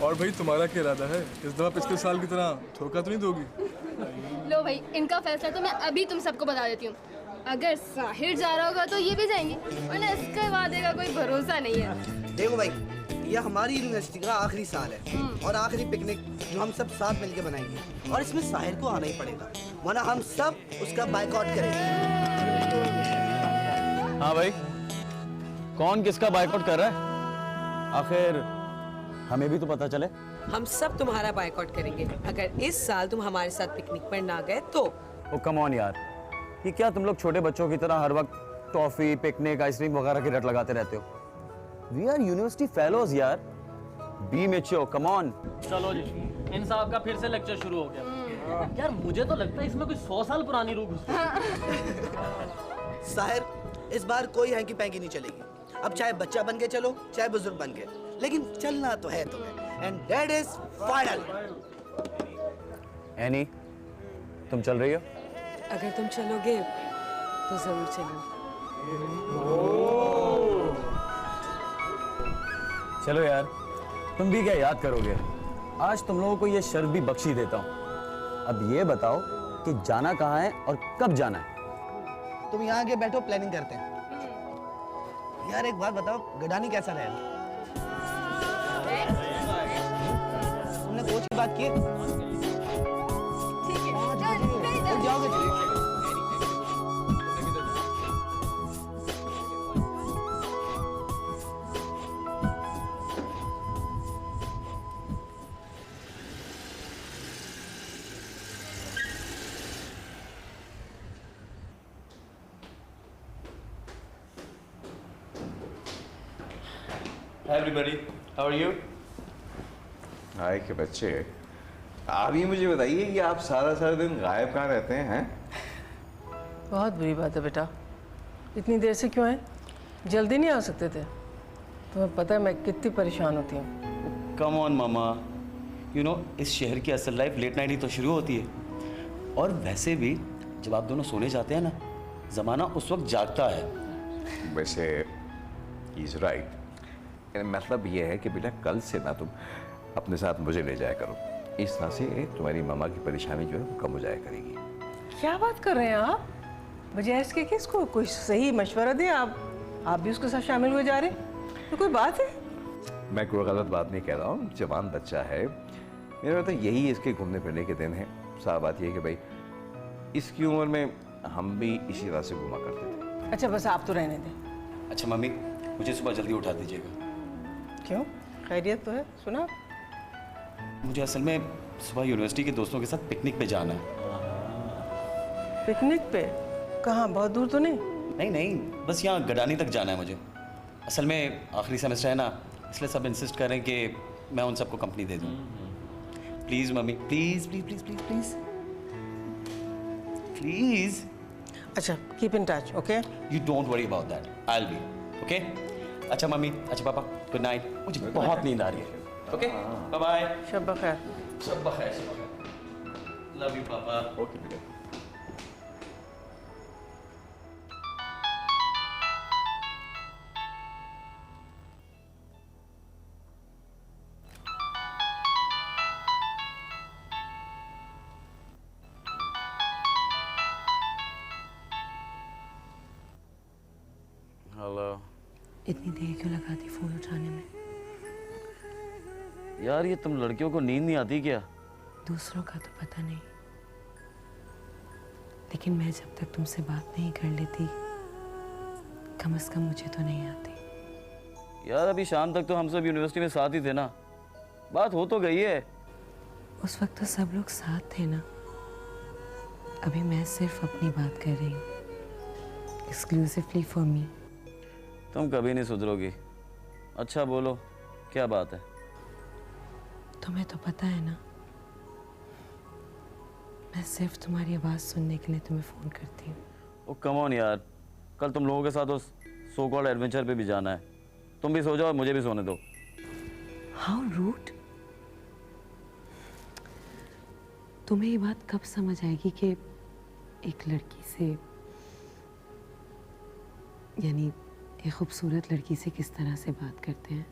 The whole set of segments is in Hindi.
और भाई तुम्हारा क्या इरादा है? इस दफा पिछले साल की तरह धोखा तो नहीं दोगी? लो भाई, इनका फैसला तो मैं अभी तुम सबको बता देती हूँ। अगर साहिर जा रहा होगा तो ये भी जाएंगे, वरना इसके वादे का कोई भरोसा नहीं है। देखो भाई, ये हमारी यूनिवर्सिटी का आखिरी साल है और आखिरी पिकनिक जो हम सब साथ मिलकर बनाएंगे, और इसमें साहिर को आना ही पड़ेगा, वरना हम सब उसका बायकॉट करेंगे। हाँ भाई, कौन किसका बायकॉट कर रहा है? आखिर हमें भी तो पता चले। हम सब तुम्हारा बायकॉट करेंगे अगर इस साल तुम हमारे साथ पिकनिक पर ना गए तो। ओ कम ऑन यार, ये क्या तुम लोग छोटे बच्चों की तरह हर वक्त टॉफी, पिकनिक, आइसक्रीम वगैरह की रट लगाते रहते हो? वी आर यूनिवर्सिटी फेलोज यार, बी मैच्योर, कम ऑन। चलो जी, इन साहब का फिर से लेक्चर शुरू हो गया। यार मुझे तो लगता है इसमें कोई 100 साल पुरानी रूह घुस साहिर, इस बार कोई हैंकी पैंकी नहीं चलेगी। अब चाहे बच्चा बन के चलो, चाहे बुजुर्ग बन के, लेकिन चलना तो है तुम्हें, and that is final. Any, तुम चल रही हो? अगर तुम चलोगे तो जरूर चलो। चलो यार, तुम भी क्या याद करोगे? आज तुम लोगों को ये शर्फ भी बख्शी देता हूँ। अब ये बताओ कि जाना कहाँ है और कब जाना है? तुम यहाँ आके बैठो, प्लानिंग करते हैं। यार एक बात बताओ, गडानी कैसा रहेगा? तुमने कोच की बात की? जाओगे? Hi everybody, how are you? हाय के बच्चे, आप ये मुझे बताइए कि आप सारा दिन गायब कहाँ रहते हैं? बहुत बुरी बात है बेटा, इतनी देर से क्यों है? जल्दी नहीं आ सकते थे? तुम्हें पता है मैं कितनी परेशान होती हूँ। Come on mama, you know इस शहर की असल लाइफ लेट नाइट ही तो शुरू होती है। और वैसे भी जब आप दोनों सोने जाते हैं ना, ज़माना उस वक्त जागता है। वैसे इज राइट, मतलब ये है कि बेटा कल से ना तुम अपने साथ मुझे ले जाया करो। इस तरह से तुम्हारी मामा की परेशानी जो है वो कम हो जाया करेगी। क्या बात कर रहे हैं आप? बजाय इसके कि इसको कोई सही मशवरा दें, आप भी उसके साथ शामिल हुए जा रहे हैं, तो कोई बात है? मैं कोई गलत बात नहीं कह रहा हूँ, जवान बच्चा है। मेरा तो यही इसके घूमने फिरने के दिन है। साफ बात यह है कि भाई इसकी उम्र में हम भी इसी तरह से घूमा करते थे। अच्छा बस आप तो रहने दें। अच्छा मम्मी, मुझे सुबह जल्दी उठा दीजिएगा। क्यों, खैरियत तो है? सुना, मुझे असल में सुबह यूनिवर्सिटी के दोस्तों के साथ पिकनिक पे जाना है। पिकनिक पे? कहाँ, बहुत दूर तो नहीं? नहीं नहीं, बस यहाँ गडानी तक जाना है मुझे। असल में आखिरी सेमेस्टर है ना, इसलिए सब इंसिस्ट कर रहे हैं कि मैं उन सबको कंपनी दे दूँ। Please mummy, please please please please please please. अच्छा, keep in touch, okay? You don't worry about that, I will be okay. अच्छा मम्मी, अच्छा पापा, गुड नाइट, मुझे बहुत नींद आ रही है। Okay, bye bye. शब बखैर। सब बखैर, सब बखैर। Love you papa. ओके बेटा। हेलो। इतनी देर क्यों लगा दी फोन उठाने में? यार ये तुम लड़कियों को नींद नहीं आती क्या? दूसरों का तो पता नहीं, लेकिन मैं जब तक तुमसे बात नहीं कर लेती, कम से कम मुझे तो नहीं आती। यार अभी शाम तक तो हम सब यूनिवर्सिटी में साथ ही थे ना, बात हो तो गई है। उस वक्त तो सब लोग साथ थे ना, अभी मैं सिर्फ अपनी बात कर रही हूँ, एक्सक्लूसिवली फॉर मी। तुम कभी नहीं सुधरोगी। अच्छा बोलो, क्या बात है? तुम्हें तो पता है ना, मैं सिर्फ तुम्हारी आवाज़ सुनने के लिए तुम्हें फ़ोन करती हूँ। ओ कम ऑन यार, कल तुम लोगों के साथ उस सो कॉल्ड एडवेंचर पे भी जाना है। तुम भी सो जाओ और मुझे भी सोने दो। How rude. तुम्हें ये बात कब समझ आएगी कि एक लड़की से, यानी एक खूबसूरत लड़की से किस तरह से बात करते हैं?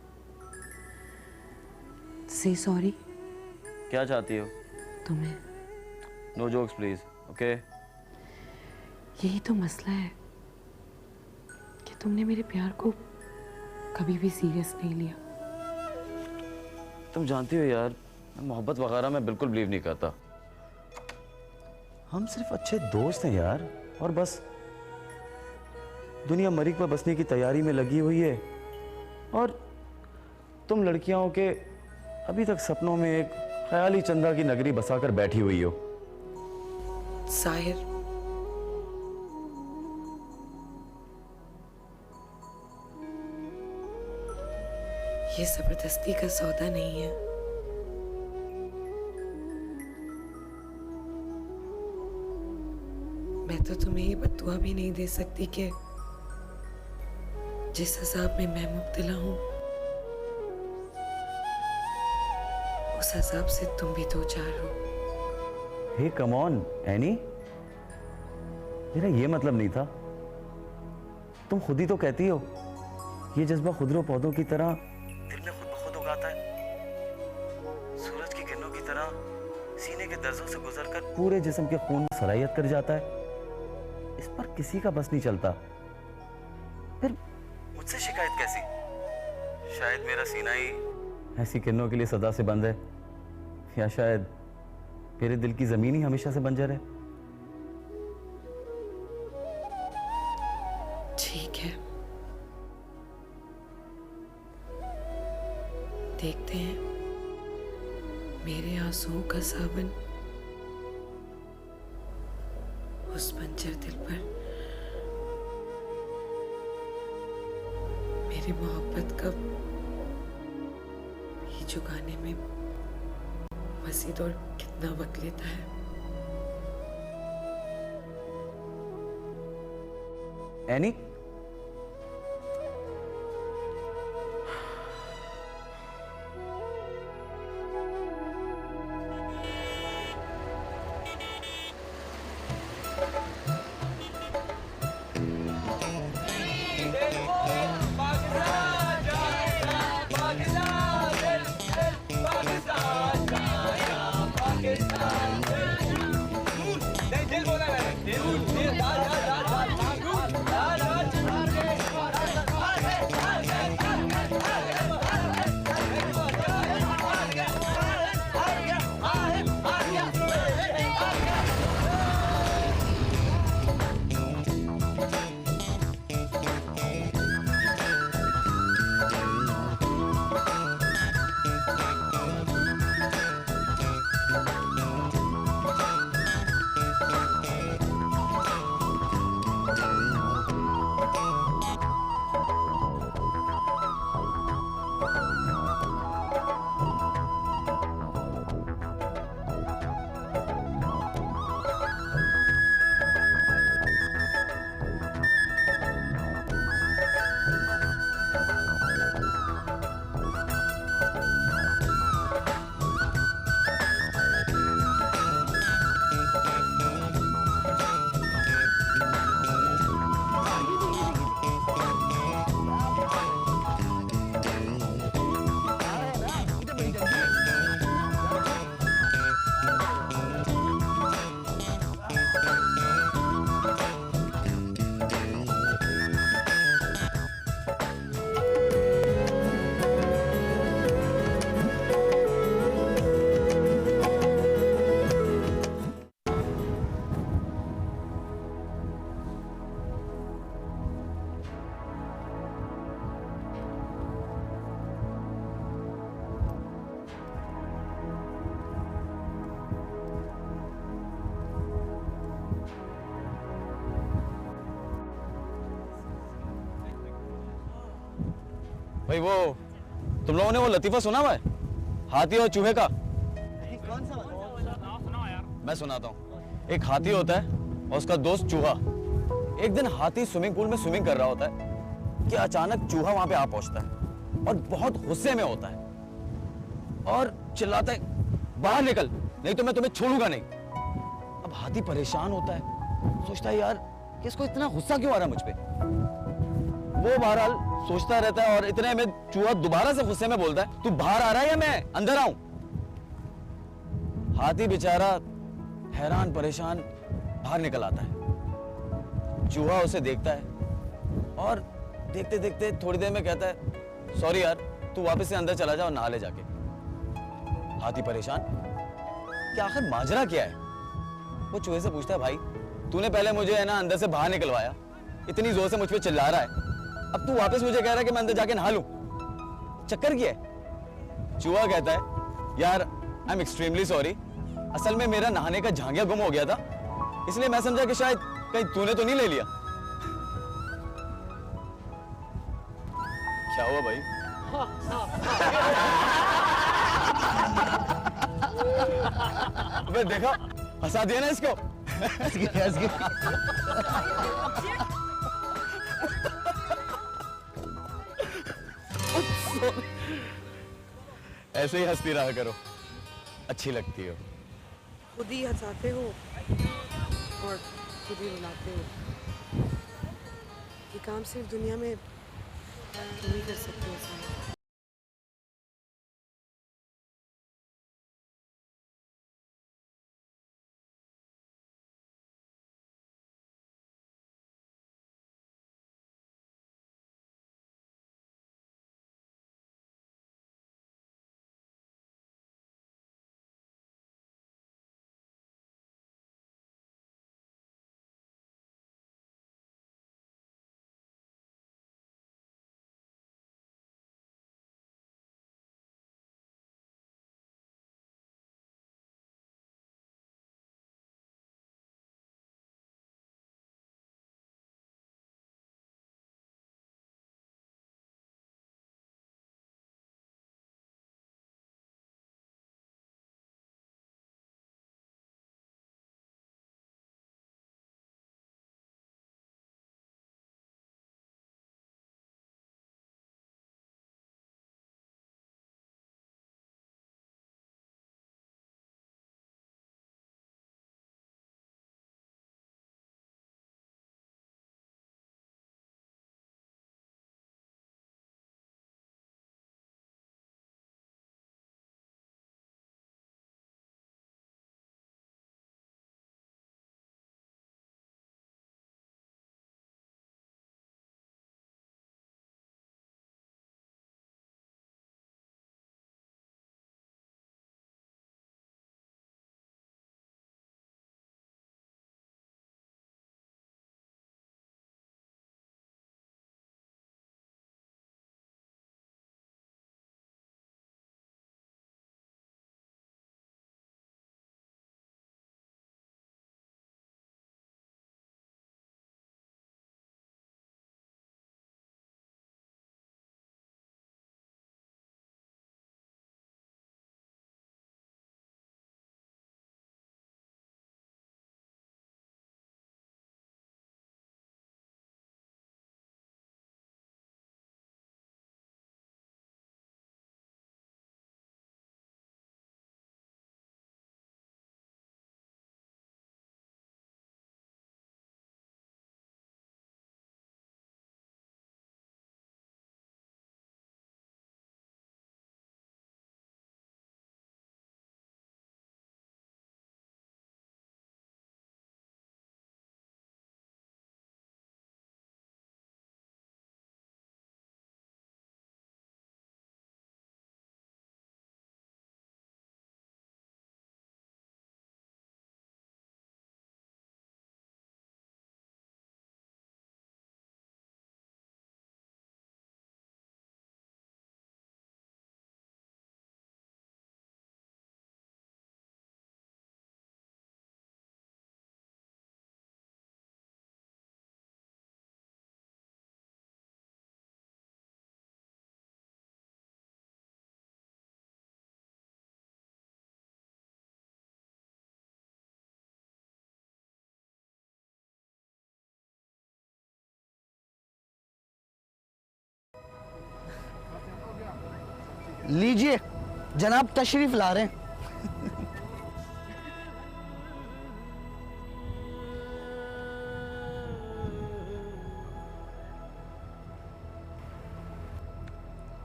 से सॉरी। क्या चाहती हो? तुम्हें। No jokes please, okay? यही तो मसला है कि तुमने मेरे प्यार को कभी भी सीरियस नहीं लिया। तुम जानती हो यार, मैं मोहब्बत वगैरह में बिल्कुल बिलीव नहीं करता। हम सिर्फ अच्छे दोस्त हैं यार, और बस दुनिया मरीक पर बसने की तैयारी में लगी हुई है, और तुम लड़कियां के अभी तक सपनों में एक ख्याली चंदा की नगरी बसाकर बैठी हुई हो। साहिर, ये जबरदस्ती का सौदा नहीं है। मैं तो तुम्हें ये बद्दुआ भी नहीं दे सकती कि जिस अजाब में मैं मुब्तला हूं, उस अजाब से तुम भी दो चार हो। हे कम ऑन एनी, मेरा ये मतलब नहीं था। तुम खुद ही तो कहती हो ये जज्बा खुदरो पौधों की तरह दिल में खुद ब खुद उगाता है, सूरज की किरणों की तरह सीने के दर्जों से गुजरकर पूरे जिस्म के खून में सरायत कर जाता है। इस पर किसी का बस नहीं चलता, फिर मुझसे शिकायत कैसी? शायद मेरा सीना ही ऐसी किरणों के लिए सदा से बंद है, या शायद मेरे दिल की जमीन ही हमेशा से बंजर है। ठीक है, देखते हैं मेरे आंसुओं का सावन उस बंजर दिल पर मेरी मोहब्बत का ये जुगाने में मजीद और कितना वक्त लेता है। एनी, भाई वो तुम लोगों ने वो लतीफा सुना हुआ है हाथी और चूहे का? कौन सा वाला? मैं सुनाता हूँ। एक हाथी होता है और उसका दोस्त चूहा। एक दिन हाथी स्विमिंग पूल में स्विमिंग कर रहा होता है कि अचानक चूहा वहां पे आ पहुंचता है और बहुत गुस्से में होता है और चिल्लाता है, बाहर निकल नहीं तो मैं तुम्हें छोड़ूंगा नहीं। अब हाथी परेशान होता है, सोचता है यार कि इसको इतना गुस्सा क्यों आ रहा है मुझ पे। वो बहरहाल सोचता रहता है और इतने में चूहा दोबारा से गुस्से में बोलता है, तू बाहर आ रहा है या मैं अंदर आऊं? हाथी बेचारा हैरान परेशान बाहर निकल आता है। चूहा उसे देखता है और देखते देखते थोड़ी देर में कहता है, सॉरी यार, तू वापस से अंदर चला जा और नहा ले जाके। हाथी परेशान कि आखिर माजरा क्या है। वो चूहे से पूछता है, भाई तूने पहले मुझे है ना अंदर से बाहर निकलवाया, इतनी जोर से मुझ पे चिल्ला रहा है, अब तू वापस मुझे कह रहा है कि मैं अंदर जाके नहा लूं, चक्कर क्या है? चूहा कहता है, यार आई एम एक्सट्रीमली सॉरी, असल में मेरा नहाने का झांगिया गुम हो गया था, इसलिए मैं समझा कि शायद कहीं तूने तो नहीं ले लिया। क्या हुआ भाई? अबे देखा, हंसा दिया ना इसको। ऐसे ही हंसती रहा करो, अच्छी लगती हो। खुद ही हंसाते हो और खुद ही रुलाते हो। ये काम सिर्फ दुनिया में तुम ही कर सकते हो साहिल। लीजिए जनाब, तशरीफ ला रहे हैं।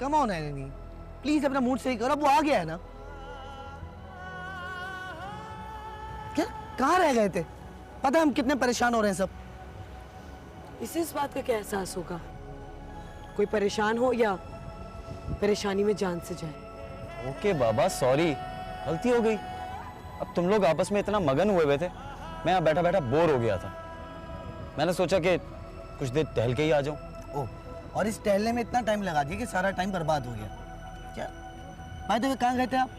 कम ऑन एनी, प्लीज अपना मूड सही करो, अब वो आ गया है ना। क्या कहाँ रह गए थे? पता है हम कितने परेशान हो रहे हैं सब। इसे इस बात का क्या एहसास होगा? कोई परेशान हो या परेशानी में जान से जाए। ओके बाबा, सॉरी, गलती हो गई। अब तुम लोग आपस में इतना मगन हुए थे, मैं यहाँ बैठा बैठा बोर हो गया था। मैंने सोचा कि कुछ देर टहल के ही आ जाऊं। ओह, और इस टहलने में इतना टाइम लगा दिया कि सारा टाइम बर्बाद हो गया। क्या भाई देखो, कहाँ गए थे आप?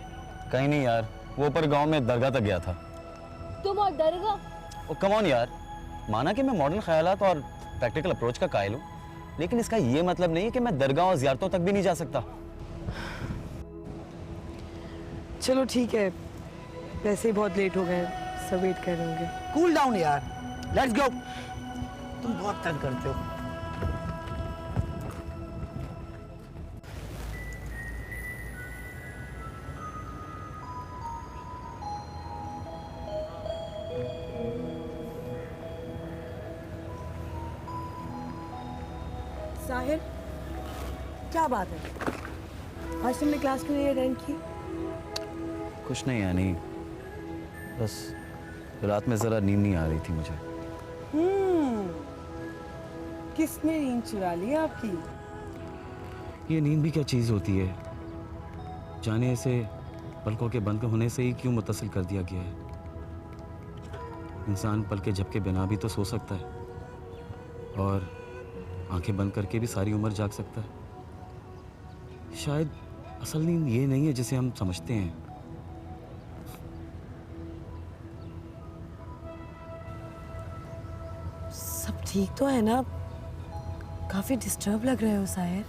कहीं नहीं यार, वो ऊपर गांव में दरगाह तक गया था। तुम और दरगाह? ओ कम ऑन यार, माना कि मैं मॉडर्न ख्यालात और प्रैक्टिकल अप्रोच का कायल हूँ, लेकिन इसका ये मतलब नहीं है कि मैं दरगाह और ज़ियारतों तक भी नहीं जा सकता। चलो ठीक है, वैसे ही बहुत लेट हो गए, सब वेट कर रहे होंगे। कूल डाउन यार, लेट्स गो। तुम बहुत तंग करते हो। साहिर, क्या बात है? आज तुमने क्लास के लिए अटेंड की? कुछ नहीं यानी, बस रात में ज़रा नींद नहीं आ रही थी मुझे। किसने नींद चुरा ली आपकी? ये नींद भी क्या चीज़ होती है, जाने इसे पलकों के बंद होने से ही क्यों मुत्तसिल कर दिया गया है। इंसान पल के झपके बिना भी तो सो सकता है, और आंखें बंद करके भी सारी उम्र जाग सकता है। शायद असल नींद ये नहीं है जिसे हम समझते हैं। सब ठीक तो है ना? काफी डिस्टर्ब लग रहे हो साहिर।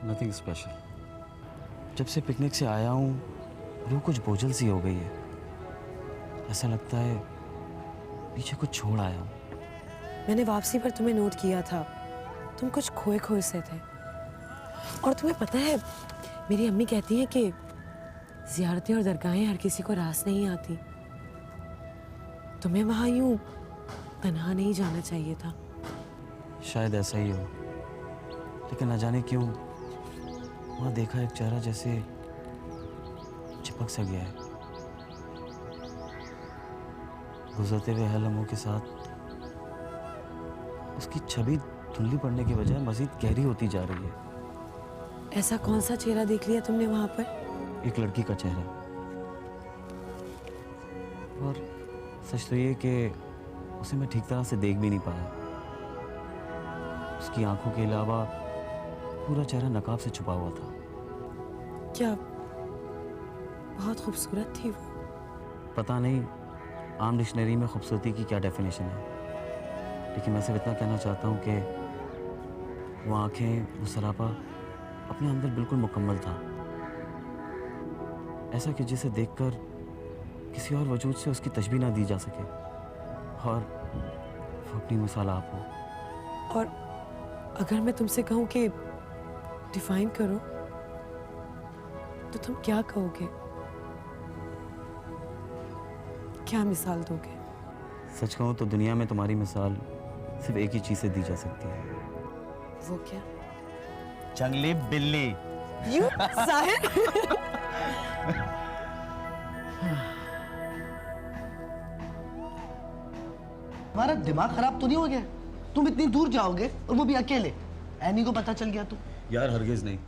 Nothing special. जब से पिकनिक से आया हूँ, रूह कुछ बोझल सी हो गई है। ऐसा लगता है पीछे कुछ छोड़ आया हूँ। मैंने वापसी पर तुम्हें नोट किया था, तुम कुछ खोए खोए से थे। और तुम्हें पता है, मेरी अम्मी कहती हैं कि ज़ियारतें और दरगाहें हर किसी को रास नहीं आती। तुम्हें वहाँ यूं तन्हा नहीं जाना चाहिए था। शायद ऐसा ही हो, लेकिन न जाने क्यों वहाँ देखा एक चेहरा जैसे चिपक सा गया है। गुजरते हुए हर लम्हों के साथ उसकी छवि धुंधली पड़ने की बजाय मजीद गहरी होती जा रही है। ऐसा कौन सा चेहरा देख लिया तुमने वहाँ पर? एक लड़की का चेहरा, और सच तो ये कि उसे मैं ठीक तरह से देख भी नहीं पाया। उसकी आंखों के अलावा पूरा चेहरा नकाब से छुपा हुआ था। क्या बहुत खूबसूरत थी वो? पता नहीं आम डिक्शनरी में खूबसूरती की क्या डेफिनेशन है, लेकिन मैं सिर्फ इतना कहना चाहता हूँ कि वो आंखें, वो सरापा अपने अंदर बिल्कुल मुकम्मल था। ऐसा कि जिसे देखकर किसी और वजूद से उसकी तशबीह ना दी जा सके, और वो अपनी मिसाल आप हो। और अगर मैं तुमसे कहूँ कि डिफाइन करो, तो तुम क्या कहोगे? क्या मिसाल दोगे? सच कहूँ तो दुनिया में तुम्हारी मिसाल सिर्फ एक ही चीज़ से दी जा सकती है। वो क्या? जंगली बिल्ली। यू साहिर। तुम्हारा दिमाग खराब तो नहीं हो गया? तुम इतनी दूर जाओगे और वो भी अकेले? एनी को पता चल गया तो? यार हरगिज़ नहीं,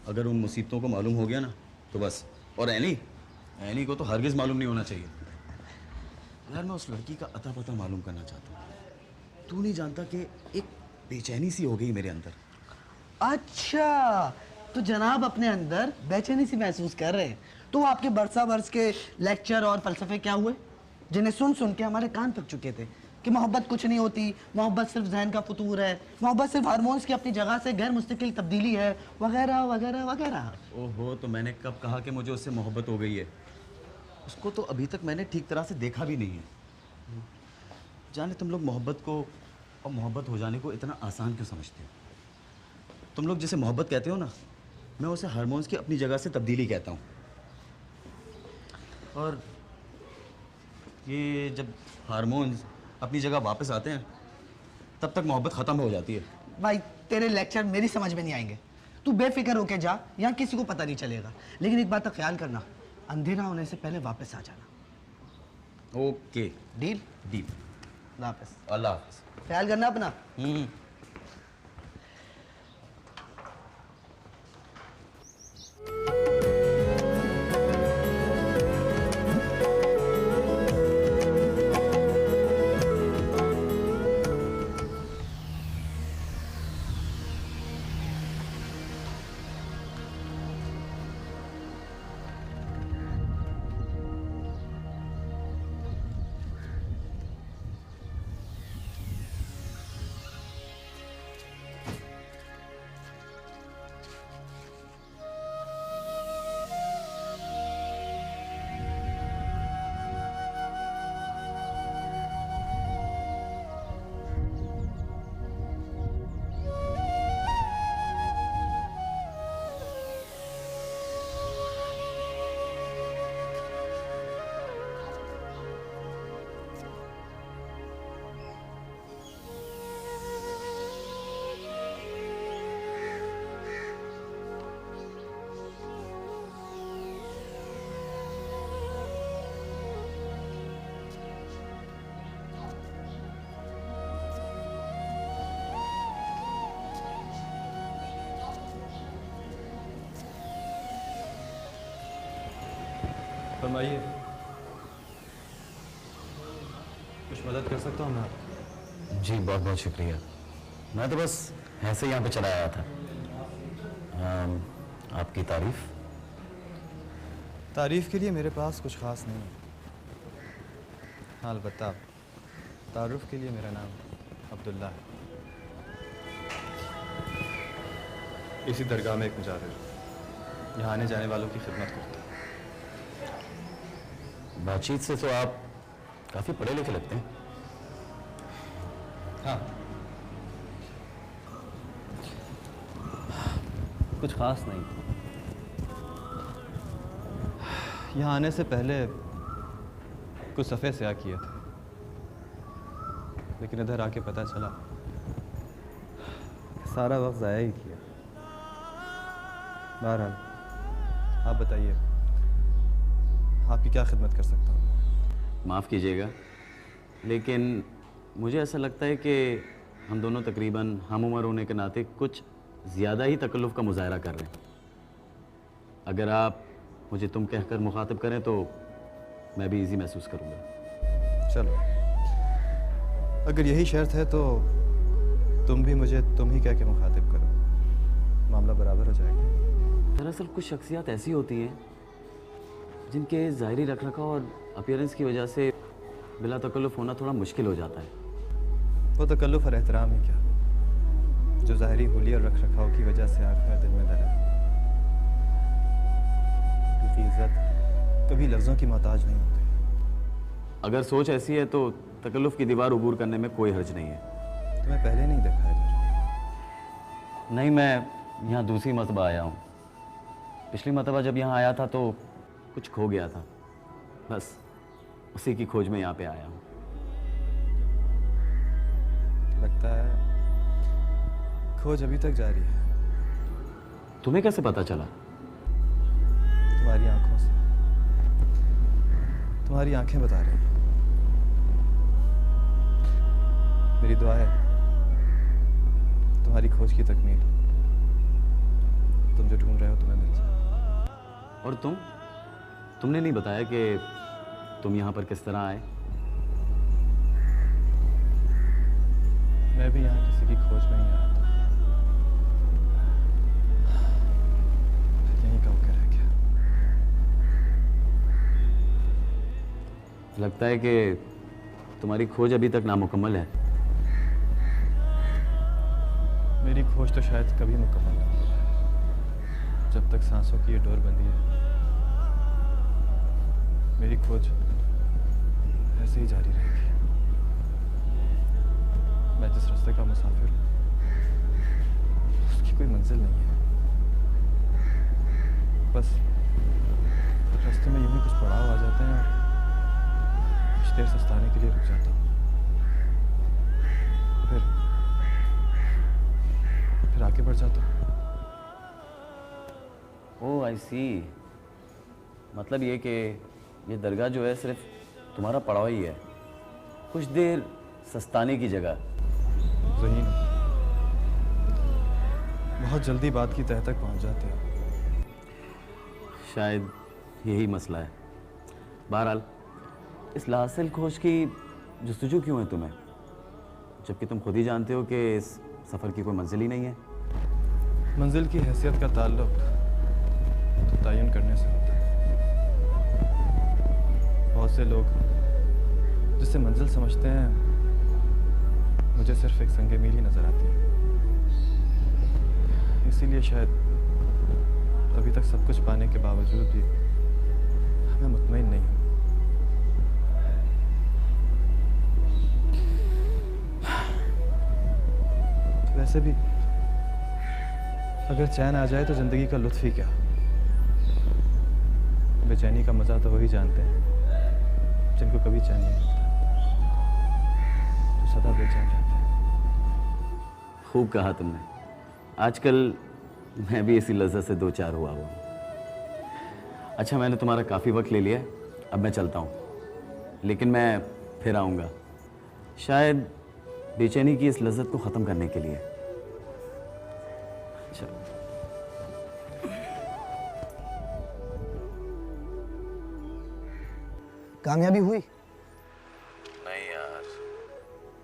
अगर उन मुसीबतों को मालूम हो गया ना तो बस। और एनी को तो हरगिज़ मालूम नहीं होना चाहिए। यार मैं उस लड़की का अता पता मालूम करना चाहता हूँ। तू नहीं जानता कि एक बेचैनी सी हो गई मेरे अंदर। अच्छा, तो जनाब अपने अंदर बेचैनी सी महसूस कर रहे हैं। तो आपके बरसा बरस के लेक्चर और फलसफे क्या हुए, जिन्हें सुन सुन के हमारे कान पक चुके थे कि मोहब्बत कुछ नहीं होती, मोहब्बत सिर्फ जहन का फतूर है, मोहब्बत सिर्फ हार्मोन्स की अपनी जगह से गैर मुस्तकिल तब्दीली है, वगैरह वगैरह वगैरह। ओहो, तो मैंने कब कहा कि मुझे उससे मोहब्बत हो गई है? उसको तो अभी तक मैंने ठीक तरह से देखा भी नहीं है। जाने तुम लोग मोहब्बत को और मोहब्बत हो जाने को इतना आसान क्यों समझते हो? तुम लोग जिसे मोहब्बत कहते हो ना, मैं उसे हार्मोन्स की अपनी जगह से तब्दीली कहता हूँ। और ये जब हार्मोन्स अपनी जगह वापस आते हैं, तब तक मोहब्बत ख़त्म हो जाती है। भाई तेरे लेक्चर मेरी समझ में नहीं आएंगे। तू बेफिक्र होके जा, यहाँ किसी को पता नहीं चलेगा। लेकिन एक बात का ख्याल करना, अंधेरा होने से पहले वापस आ जाना। Okay deal? डील। वापस अल्लाह हाफिज। ख्याल करना अपना। फरमाइए, कुछ मदद कर सकता हूँ मैं? जी बहुत बहुत शुक्रिया। मैं तो बस ऐसे यहाँ पे चला आया था। आपकी तारीफ? तारीफ के लिए मेरे पास कुछ ख़ास नहीं है। हाँ अलबत्ता तारुफ के लिए मेरा नाम अब्दुल्ला है। इसी दरगाह में एक मुजाहिर, यहाँ आने जाने वालों की खिदमत करता है। बातचीत से तो आप काफी पढ़े लिखे लगते हैं। हाँ, कुछ ख़ास नहीं। यहाँ आने से पहले कुछ सफ़े स्याह किए थे, लेकिन इधर आके पता चला सारा वक्त ज़ाया ही किया। बहरहाल आप बताइए, आपकी क्या खिदमत कर सकता हूँ? माफ़ कीजिएगा, लेकिन मुझे ऐसा लगता है कि हम दोनों तकरीबन हम उम्र होने के नाते कुछ ज़्यादा ही तकल्लुफ़ का मुज़ाहरा कर रहे हैं। अगर आप मुझे तुम कहकर मुखातिब करें तो मैं भी इजी महसूस करूँगा। चलो, अगर यही शर्त है तो तुम भी मुझे तुम ही कह के मुखातिब करो, मामला बराबर हो जाएगा। दरअसल कुछ शख्सियात ऐसी होती हैं जिनके ज़ाहिरी रखरखाव और अपीयरेंस की वजह से बिला तकल्लुफ़ होना थोड़ा मुश्किल हो जाता है। वो तकल्लुफ़ और एहतराम ही क्या, जो ज़ाहिरी होली और रखरखाव की वजह से आँख में दिल में दर है। क्योंकि इज़्ज़त कभी लफ्ज़ों की मोहताज नहीं होती। अगर सोच ऐसी है तो तकल्लुफ़ की दीवार उबूर करने में कोई हर्ज नहीं है। तुम्हें पहले नहीं देखा इधर? नहीं, मैं यहाँ दूसरी मरतबा आया हूँ। पिछली मरतबा जब यहाँ आया था तो कुछ खो गया था, बस उसी की खोज में यहाँ पे आया हूँ। लगता है खोज अभी तक जारी है। तुम्हें कैसे पता चला? तुम्हारी आंखों से, तुम्हारी आंखें बता रही हैं। मेरी दुआ है तुम्हारी खोज की तकमील, तुम जो ढूंढ रहे हो तुम्हें मिल जाए। और तुमने नहीं बताया कि तुम यहाँ पर किस तरह आए? मैं भी यहाँ किसी की खोज में ही आया था, यहीं का होकर रह गया। लगता है कि तुम्हारी खोज अभी तक नामुकम्मल है। मेरी खोज तो शायद कभी मुकम्मल ना हो, जब तक सांसों की ये डोर बंधी है। मेरी खोज ऐसे ही जारी रहेगी। मैं जिस रास्ते का मुसाफिर हूँ उसकी कोई मंजिल नहीं है, बस रास्ते में यूं ही कुछ पड़ाव आ जाते हैं और कुछ देर सस्ताने के लिए रुक जाता हूँ, फिर आगे बढ़ जाता हूँ। ओह आई सी, मतलब ये कि ये दरगाह जो है सिर्फ तुम्हारा पड़ाव ही है, कुछ देर सस्ताने की जगह। ज़हीन, बहुत जल्दी बात की तह तक पहुंच जाते हो। शायद यही मसला है। बहरहाल इस लासिल खोज की जुस्तजू क्यों है तुम्हें, जबकि तुम खुद ही जानते हो कि इस सफ़र की कोई मंजिल ही नहीं है। मंजिल की हैसियत का ताल्लुक तो तयन करने से होता है। बहुत से लोग जिसे मंजिल समझते हैं, मुझे सिर्फ एक संगे मील ही नजर आती है। इसीलिए शायद अभी तक सब कुछ पाने के बावजूद भी मैं मुतमईन नहीं हूँ। वैसे भी अगर चैन आ जाए तो जिंदगी का लुत्फ ही क्या। बेचैनी का मजा तो वही जानते हैं जिनको कभी चैन नहीं मिलता, तो सदा बेचैन रहते हैं। खूब कहा तुमने। आजकल मैं भी इसी लज्जत से दो चार हुआ हूँ। अच्छा, मैंने तुम्हारा काफ़ी वक्त ले लिया, अब मैं चलता हूँ, लेकिन मैं फिर आऊँगा, शायद बेचैनी की इस लज्जत को ख़त्म करने के लिए। अच्छा, कामयाबी हुई? नहीं यार।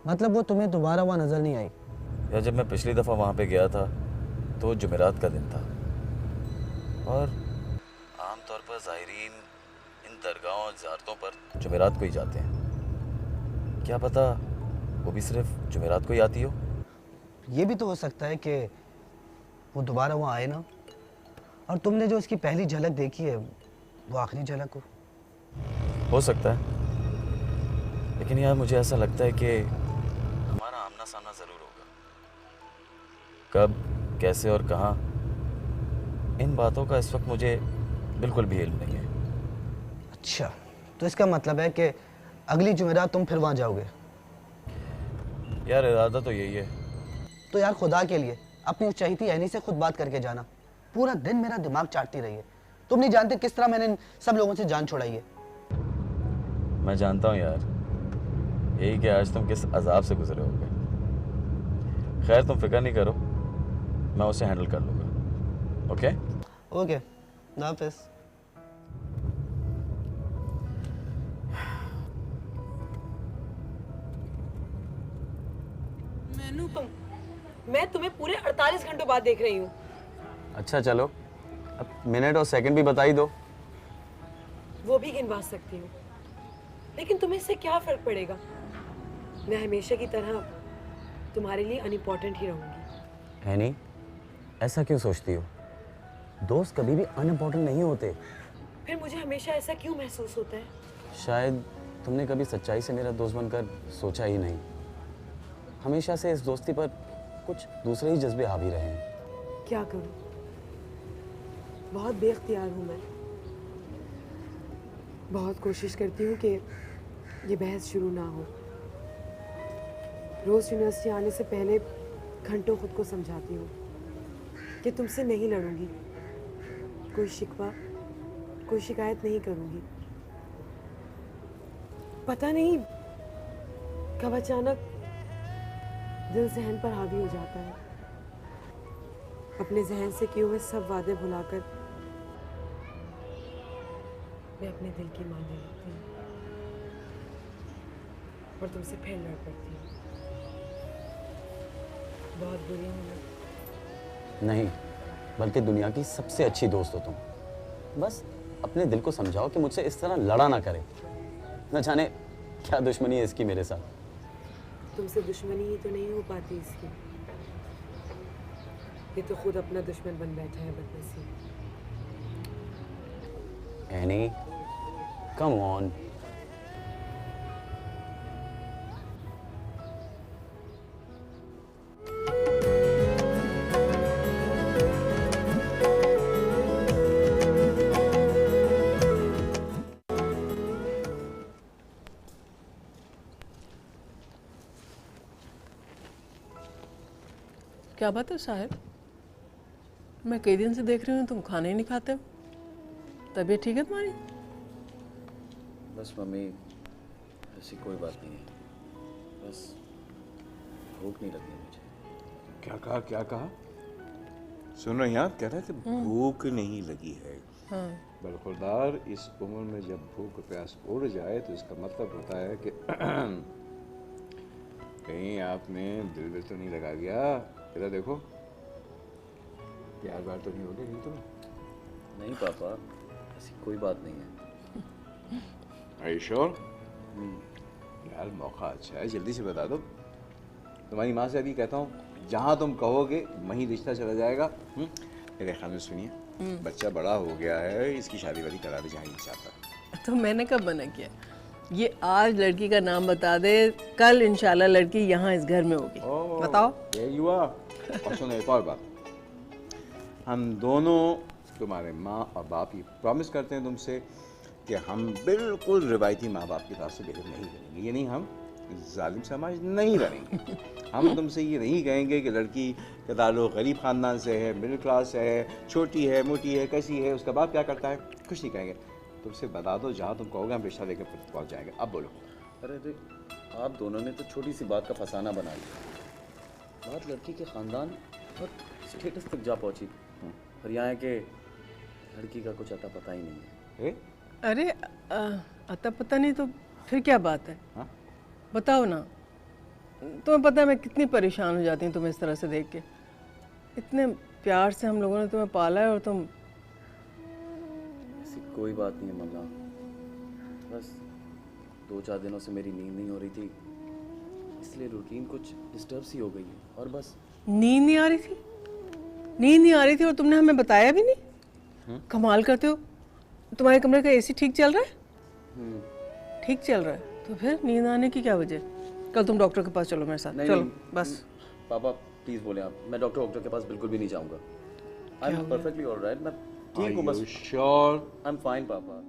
मतलब वो तुम्हें दोबारा वहाँ नजर नहीं आई? यार, जब मैं पिछली दफ़ा वहाँ पे गया था तो जुमेरात का दिन था, और आमतौर पर ज़ाहिरीन इन दरगाहों और ज़ियारतों पर जुमेरात को ही जाते हैं। क्या पता वो भी सिर्फ जुमेरात को ही आती हो। ये भी तो हो सकता है कि वो दोबारा वहाँ आए ना, और तुमने जो इसकी पहली झलक देखी है वो आखिरी झलक हो सकता है, लेकिन यार मुझे ऐसा लगता है कि हमारा आमना सामना ज़रूर होगा। कब, कैसे और कहाँ, इन बातों का इस वक्त मुझे बिल्कुल भी इल्म नहीं है। अच्छा, तो इसका मतलब है कि अगली जुमेरात तुम फिर वहाँ जाओगे? यार इरादा तो यही है। तो यार खुदा के लिए अपनी उस चहीती ऐनी से खुद बात करके जाना। पूरा दिन मेरा दिमाग चाटती रही है। तुम नहीं जानते किस तरह मैंने इन सब लोगों से जान छुड़ाई है। मैं जानता हूँ यार, यही कि आज तुम किस अजाब से गुजरे होगे। खैर, तुम फिक्र नहीं करो, मैं उसे हैंडल कर लूँगा। ओके ओके, हाफिज़। मैं तुम्हें पूरे 48 घंटों बाद देख रही हूँ। अच्छा चलो, अब मिनट और सेकंड भी बता ही दो। वो भी गिनवा सकती हूँ, लेकिन तुम्हें इससे क्या फर्क पड़ेगा? मैं हमेशा की तरह तुम्हारे लिए अनइम्पोर्टेंट ही रहूंगी। है नहीं, ऐसा क्यों सोचती हो? दोस्त कभी भी अनइम्पोर्टेंट नहीं होते। फिर मुझे हमेशा ऐसा क्यों महसूस होता है? शायद तुमने कभी सच्चाई से मेरा दोस्त बनकर सोचा ही नहीं। हमेशा से इस दोस्ती पर कुछ दूसरे ही जज्बे हावी रहे हैं। क्या करूं, बहुत बेख्तियार हूं मैं। बहुत कोशिश करती हूँ कि ये बहस शुरू ना हो। रोज़ यूनिवर्सिटी आने से पहले घंटों खुद को समझाती हूँ कि तुमसे नहीं लड़ूंगी, कोई शिकवा, कोई शिकायत नहीं करूँगी। पता नहीं कब अचानक दिल जहन पर हावी हो जाता है। अपने जहन से किए हुए सब वादे भुलाकर मैं अपने दिल की मानने लगती हूँ और तुमसे फिर लड़ पड़ती हूँ। बहुत बुरी हूँ मैं। नहीं, बल्कि दुनिया की सबसे अच्छी दोस्त हो तुम। बस अपने दिल को समझाओ कि मुझसे इस तरह लड़ा ना करे। न जाने क्या दुश्मनी है इसकी मेरे साथ। तुमसे दुश्मनी ही तो नहीं हो पाती इसकी। ये तो खुद अपना दुश्मन बन बैठा है बदनसीब। Annie, come on. क्या बात है साहिब, मैं कई दिन से देख रही हूँ तुम खाना ही नहीं खाते हो। तबीयत ठीक है तुम्हारी? बस मम्मी, ऐसी कोई बात नहीं है, बस भूख नहीं लगी मुझे। क्या कहा? सुनो यहाँ, कह रहे थे भूख नहीं लगी है। हाँ। बरखुरदार, इस उम्र में जब भूख प्यास उड़ जाए तो इसका मतलब होता है कि कहीं आपने दिल तो नहीं लगा गया। इधर देखो, प्यार व्यार तो नहीं हो गया कहीं तुम्हें? नहीं पापा, ऐसी कोई बात नहीं है। Are you sure? यार मौका अच्छा है, जल्दी से बता दो। तुम्हारी माँ से अभी कहता हूँ, जहाँ तुम कहोगे वहीं रिश्ता चला जाएगा। मेरे ख्याल में सुनिए, बच्चा बड़ा हो गया है, इसकी शादी वादी करा दे जहाँ ही चाहता। तो मैंने कब मना किया? ये आज लड़की का नाम बता दे, कल इंशाल्लाह लड़की यहाँ इस घर में होगी। बताओ। There you are। और सुनो एक और बात, हम दोनों तुम्हारे माँ और बाप ये प्रॉमिस करते हैं तुमसे कि हम बिल्कुल रिवायती माँ बाप की तरफ से बिहेव नहीं करेंगे। ये नहीं, हम जालिम समाज नहीं बनेंगे। हम तुमसे ये नहीं कहेंगे कि लड़की का ताल्लुक गरीब ख़ानदान से है, मिडिल क्लास से है, छोटी है, मोटी है, कैसी है, उसका बाप क्या करता है, कुछ नहीं कहेंगे। तुमसे बता दो, जहाँ तुम कहोगे हम रिश्ता लेकर पहुँच जाएंगे। अब बोलो। अरे आप दोनों ने तो छोटी सी बात का फसाना बना लिया। बात लड़की के ख़ानदान और स्टेटस तक जा पहुंची, और यहाँ के लड़की का कुछ अता पता ही नहीं है। अरे अता पता नहीं तो फिर क्या बात है? हाँ? बताओ ना। तुम्हें पता है मैं कितनी परेशान हो जाती हूँ तुम्हें इस तरह से देख के। इतने प्यार से हम लोगों ने तुम्हें पाला है और तुम। ऐसी कोई बात नहीं है मल्ला, बस 2-4 दिनों से मेरी नींद नहीं हो रही थी, इसलिए रूटीन कुछ डिस्टर्ब सी हो गई है, और बस। नींद नहीं आ रही थी? नींद नहीं आ रही थी और तुमने हमें बताया भी नहीं? कमाल करते हो। तुम्हारे कमरे का एसी ठीक चल रहा है? ठीक चल रहा है तो फिर नींद आने की क्या वजह? कल तुम डॉक्टर के पास चलो मेरे साथ। चलो बस। पापा प्लीज बोले आप, मैं डॉक्टर के पास बिल्कुल भी नहीं जाऊंगा। आई एम परफेक्टली ऑलराइट, मैं ठीक हूँ बस। श्योर? आई एम फाइन पापा।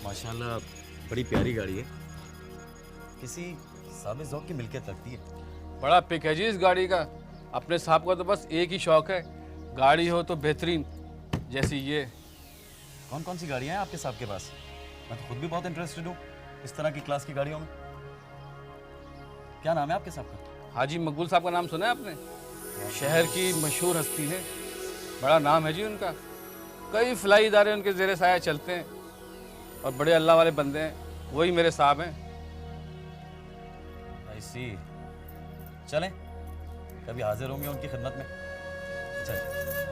माशाल्लाह बड़ी प्यारी गाड़ी है, किसी साबित ज़ौक़ की मिल्कियत लगती है। बड़ा पिक है जी इस गाड़ी का। अपने साहब का तो बस एक ही शौक है, गाड़ी हो तो बेहतरीन, जैसी ये। कौन कौन सी गाड़ियाँ हैं आपके साहब के पास? मैं तो खुद भी बहुत इंटरेस्टेड हूँ इस तरह की क्लास की गाड़ियों में। क्या नाम है आपके साहब का? हाजी मकबूल साहब का नाम सुना है आपने? शहर की मशहूर हस्ती है, बड़ा नाम है जी उनका। कई फलाई इदारे उनके ज़ेरे साया चलते हैं और बड़े अल्लाह वाले बंदे हैं, वही मेरे साहब हैं। आई सी। चलें, कभी हाजिर होंगे उनकी खिदमत में। चलें।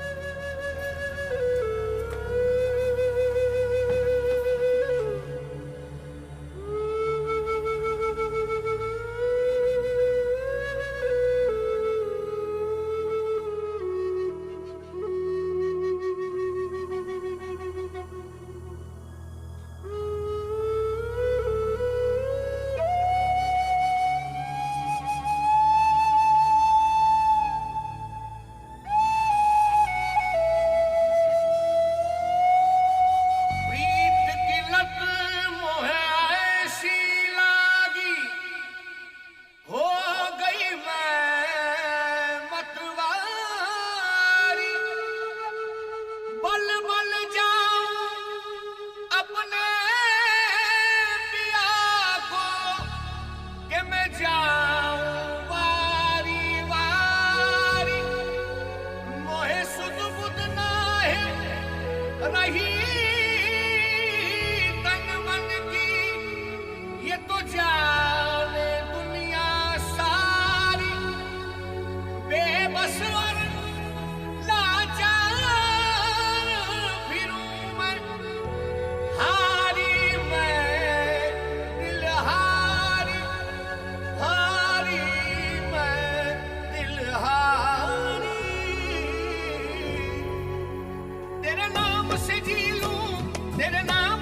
तेरे नाम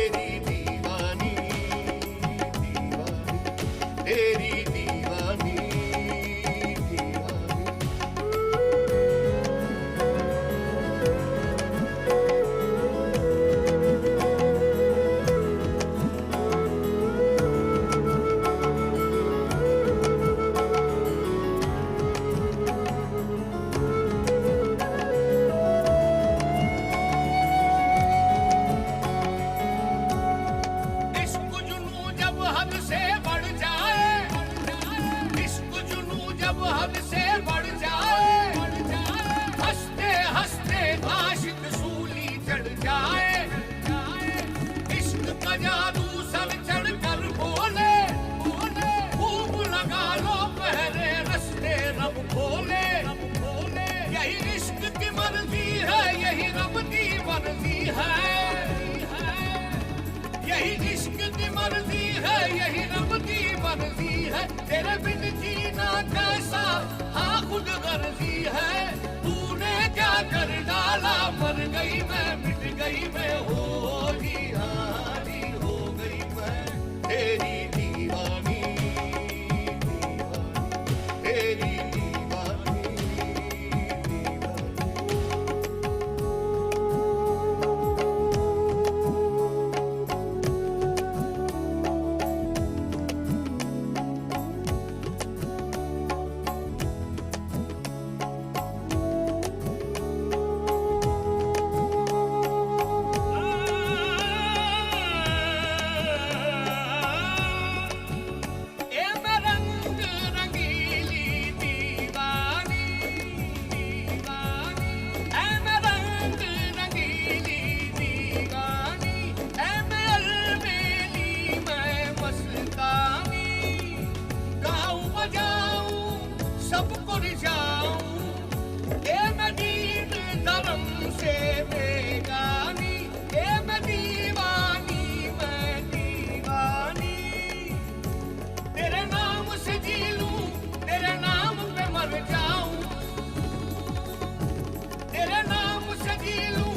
तेरी दीवानी दीवानी तेरी दीवानी इश्क जुनू जब हद से बढ़ जाए इश्क जुनू जब हद से बढ़ जाए हंसते हंसते आशिक सूली चढ़ जाए इश्क का जादू सर चढ़ कर बोले खूब लगा लो पहले रस्ते रब खोले यही इश्क की मर्जी है यही रब की मर्जी है यही इश्क की मर्जी है यही रब की मर्जी है तेरे बिन जीना कैसा हाँ खुद गर्जी है तूने क्या कर डाला मर गई मैं मिट गई मैं हो जी हाँ जी हो गई मैं तेरी दीवानी दीवानी तेरी दीवानी ए मैं रंग रंगीली दीवानी दीवानी ए मैं रंग रंगीली दीवानी ए मैं अलबेली मैं मस्तानी गाऊं बजाऊं सबको रिझाऊं ए मैं दीन धर्म से बेगानी ए मैं दीवानी तेरे नाम से जी लूं तेरे नाम पे मर जाऊं तेरे नाम से जी लूं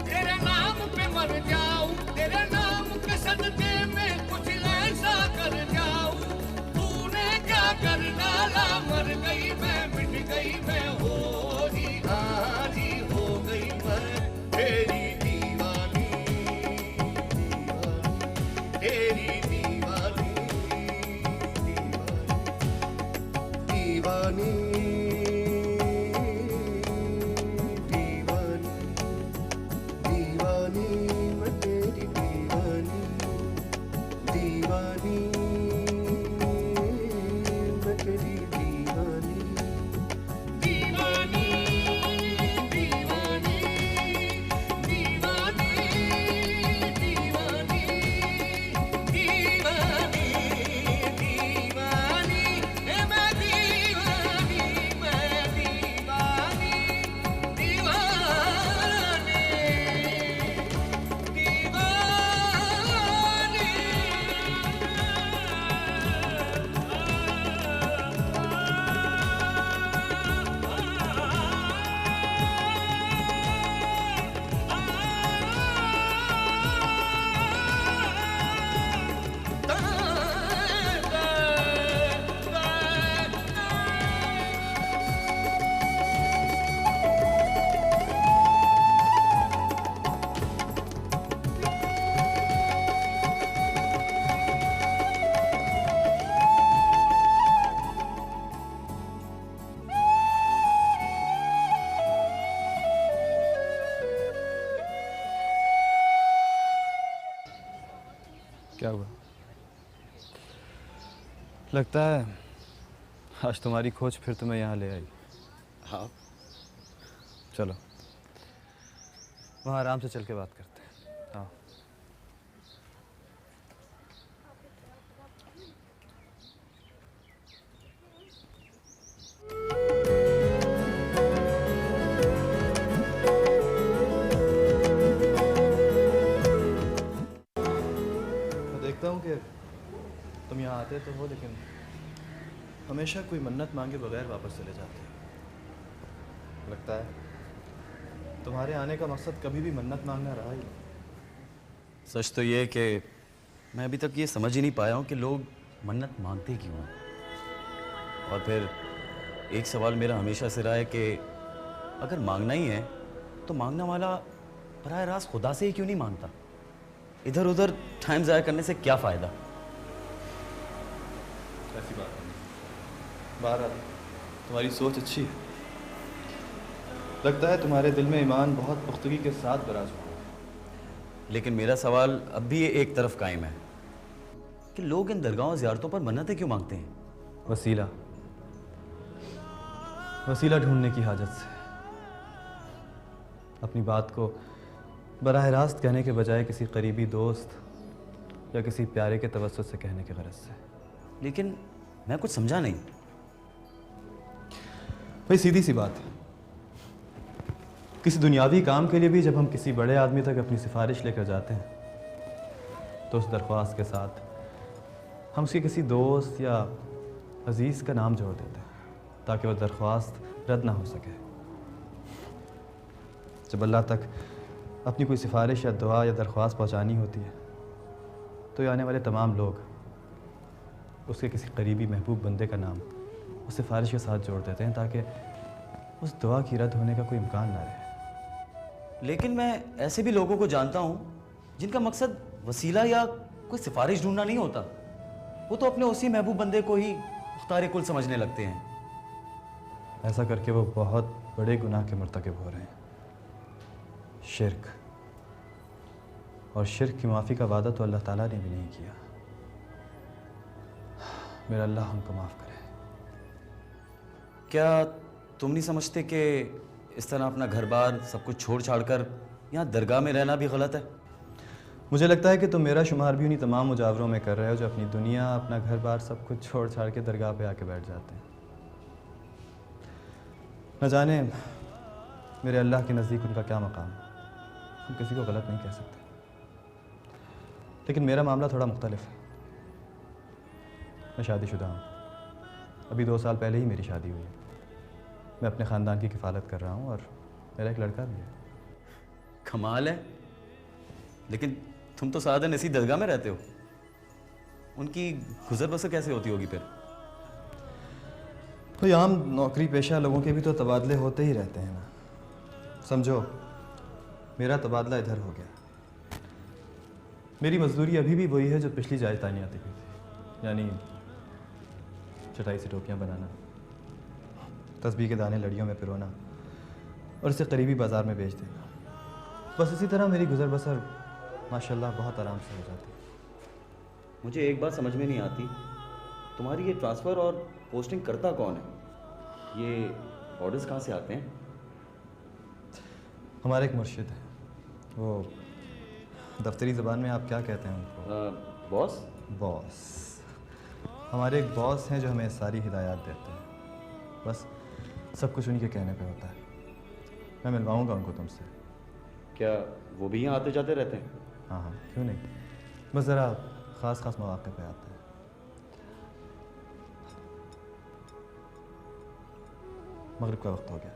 तेरे नाम पे मर जाऊं तेरे नाम के सदके में कुछ ऐसा कर जाऊं तूने क्या कर डाला मर गई मैं मिट गई मैं हो जी हाँ जी हो गई मैं तेरी दीवानी तेरी दीवानी दीवानी दीवानी दीवानी मैं तेरी दीवानी दीवानी मैं तेरी दीवानी दीवानी दीवानी दीवानी दीवानी दीवानी दीवानी मैं दीवानी क्या हुआ? लगता है आज तुम्हारी खोज फिर तुम्हें यहाँ ले आई। हाँ। चलो वहाँ आराम से चल के बात करते हैं। हाँ। मैं देखता हूँ कि तुम यहाँ आते तो हो, लेकिन हमेशा कोई मन्नत मांगे बगैर वापस चले जाते हो। लगता है तुम्हारे आने का मकसद कभी भी मन्नत मांगना रहा ही नहीं। सच तो ये कि मैं अभी तक ये समझ ही नहीं पाया हूँ कि लोग मन्नत मांगते क्यों हैं। और फिर एक सवाल मेरा हमेशा से रहा है कि अगर मांगना ही है तो मांगना वाला बराह रास्त खुदा से ही क्यों नहीं मांगता? इधर उधर टाइम ज़ाया करने से क्या फ़ायदा? ऐसी बात नहीं। बहरहाल तुम्हारी सोच अच्छी है। लगता है तुम्हारे दिल में ईमान बहुत पुख्तगी के साथ बराज हुआ है। लेकिन मेरा सवाल अब भी ये एक तरफ कायम है कि लोग इन दरगाहों ज़ियारतों पर मन्नतें क्यों मांगते हैं? वसीला वसीला ढूंढने की हाजत से, अपनी बात को बराह रास्त कहने के बजाय किसी करीबी दोस्त या किसी प्यारे के तवस्सुत से कहने के गरज से। लेकिन मैं कुछ समझा नहीं। भाई सीधी सी बात है, किसी दुनियावी काम के लिए भी जब हम किसी बड़े आदमी तक अपनी सिफारिश लेकर जाते हैं तो उस दरख्वास्त के साथ हम उसके किसी दोस्त या अजीज़ का नाम जोड़ देते हैं ताकि वह दरख्वास्त रद्द ना हो सके। जब अल्लाह तक अपनी कोई सिफारिश या दुआ या दरख्वास्त पहुंचानी होती है तो ये आने वाले तमाम लोग उसके किसी करीबी महबूब बंदे का नाम उस सिफारिश के साथ जोड़ देते हैं ताकि उस दुआ की रद्द होने का कोई इम्कान ना रहे। लेकिन मैं ऐसे भी लोगों को जानता हूँ जिनका मकसद वसीला या कोई सिफारिश ढूंढना नहीं होता। वो तो अपने उसी महबूब बंदे को ही मुख्तार कुल समझने लगते हैं। ऐसा करके वो बहुत बड़े गुनाह के मर्तकब हो रहे हैं, शिर्क। और शिर्क की माफ़ी का वादा तो अल्लाह ताला ने भी नहीं किया। मेरा अल्लाह हमको माफ़ करे। क्या तुम नहीं समझते कि इस तरह अपना घर बार सब कुछ छोड़ छाड़ कर यहाँ दरगाह में रहना भी गलत है? मुझे लगता है कि तुम मेरा शुमार भी उन्हीं तमाम मुजावरों में कर रहे हो जो अपनी दुनिया, अपना घर बार सब कुछ छोड़ छाड़ के दरगाह पे आके बैठ जाते हैं। न जाने मेरे अल्लाह के नज़दीक उनका क्या मकाम है, हम किसी को गलत नहीं कह सकते। लेकिन मेरा मामला थोड़ा मुख्तलिफ है। मैं शादीशुदा हूँ, अभी 2 साल पहले ही मेरी शादी हुई है। मैं अपने ख़ानदान की किफ़ालत कर रहा हूँ और मेरा एक लड़का भी है। कमाल है। लेकिन तुम तो सारा दिन इसी दरगाह में रहते हो, उनकी गुजर बसर कैसे होती होगी फिर? तो आम नौकरी पेशा लोगों के भी तो तबादले होते ही रहते हैं ना। समझो मेरा तबादला इधर हो गया। मेरी मजदूरी अभी भी वही है जो पिछली जायदानी आती थी, यानी चटाई से टोपियाँ बनाना, तस्बीह के दाने लड़ियों में पिरोना और इसे करीबी बाज़ार में बेच देना। बस इसी तरह मेरी गुजर बसर माशाल्लाह बहुत आराम से हो जाती है। मुझे एक बात समझ में नहीं आती, तुम्हारी ये ट्रांसफ़र और पोस्टिंग करता कौन है? ये ऑर्डर्स कहाँ से आते हैं? हमारे एक मुर्शिद है, वो दफ्तरी ज़बान में आप क्या कहते हैं उनको? बॉस। बॉस। हमारे एक बॉस हैं जो हमें सारी हिदायत देते हैं। बस सब कुछ उन्हीं के कहने पे होता है। मैं मिलवाऊंगा उनको तुमसे। क्या वो भी यहाँ आते जाते रहते हैं? हाँ हाँ, क्यों नहीं, बस ज़रा ख़ास मौक़े पे आते हैं। मगरिब का वक्त हो गया,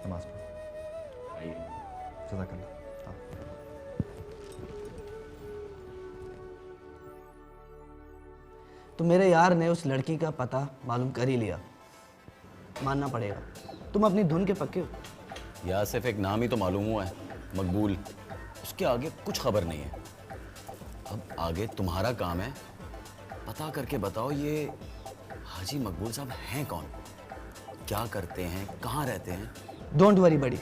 नमाज़ पढ़ो। आइए। जज़ाकल्लाह। तो मेरे यार ने उस लड़की का पता मालूम कर ही लिया, मानना पड़ेगा। तुम अपनी धुन के पक्के हो। यार सिर्फ एक नाम ही तो मालूम हुआ है, मकबूल। उसके आगे कुछ खबर नहीं है। अब आगे तुम्हारा काम है, पता करके बताओ ये हाजी मकबूल साहब हैं कौन, क्या करते हैं, कहाँ रहते हैं। डोंट वरी बड़ी,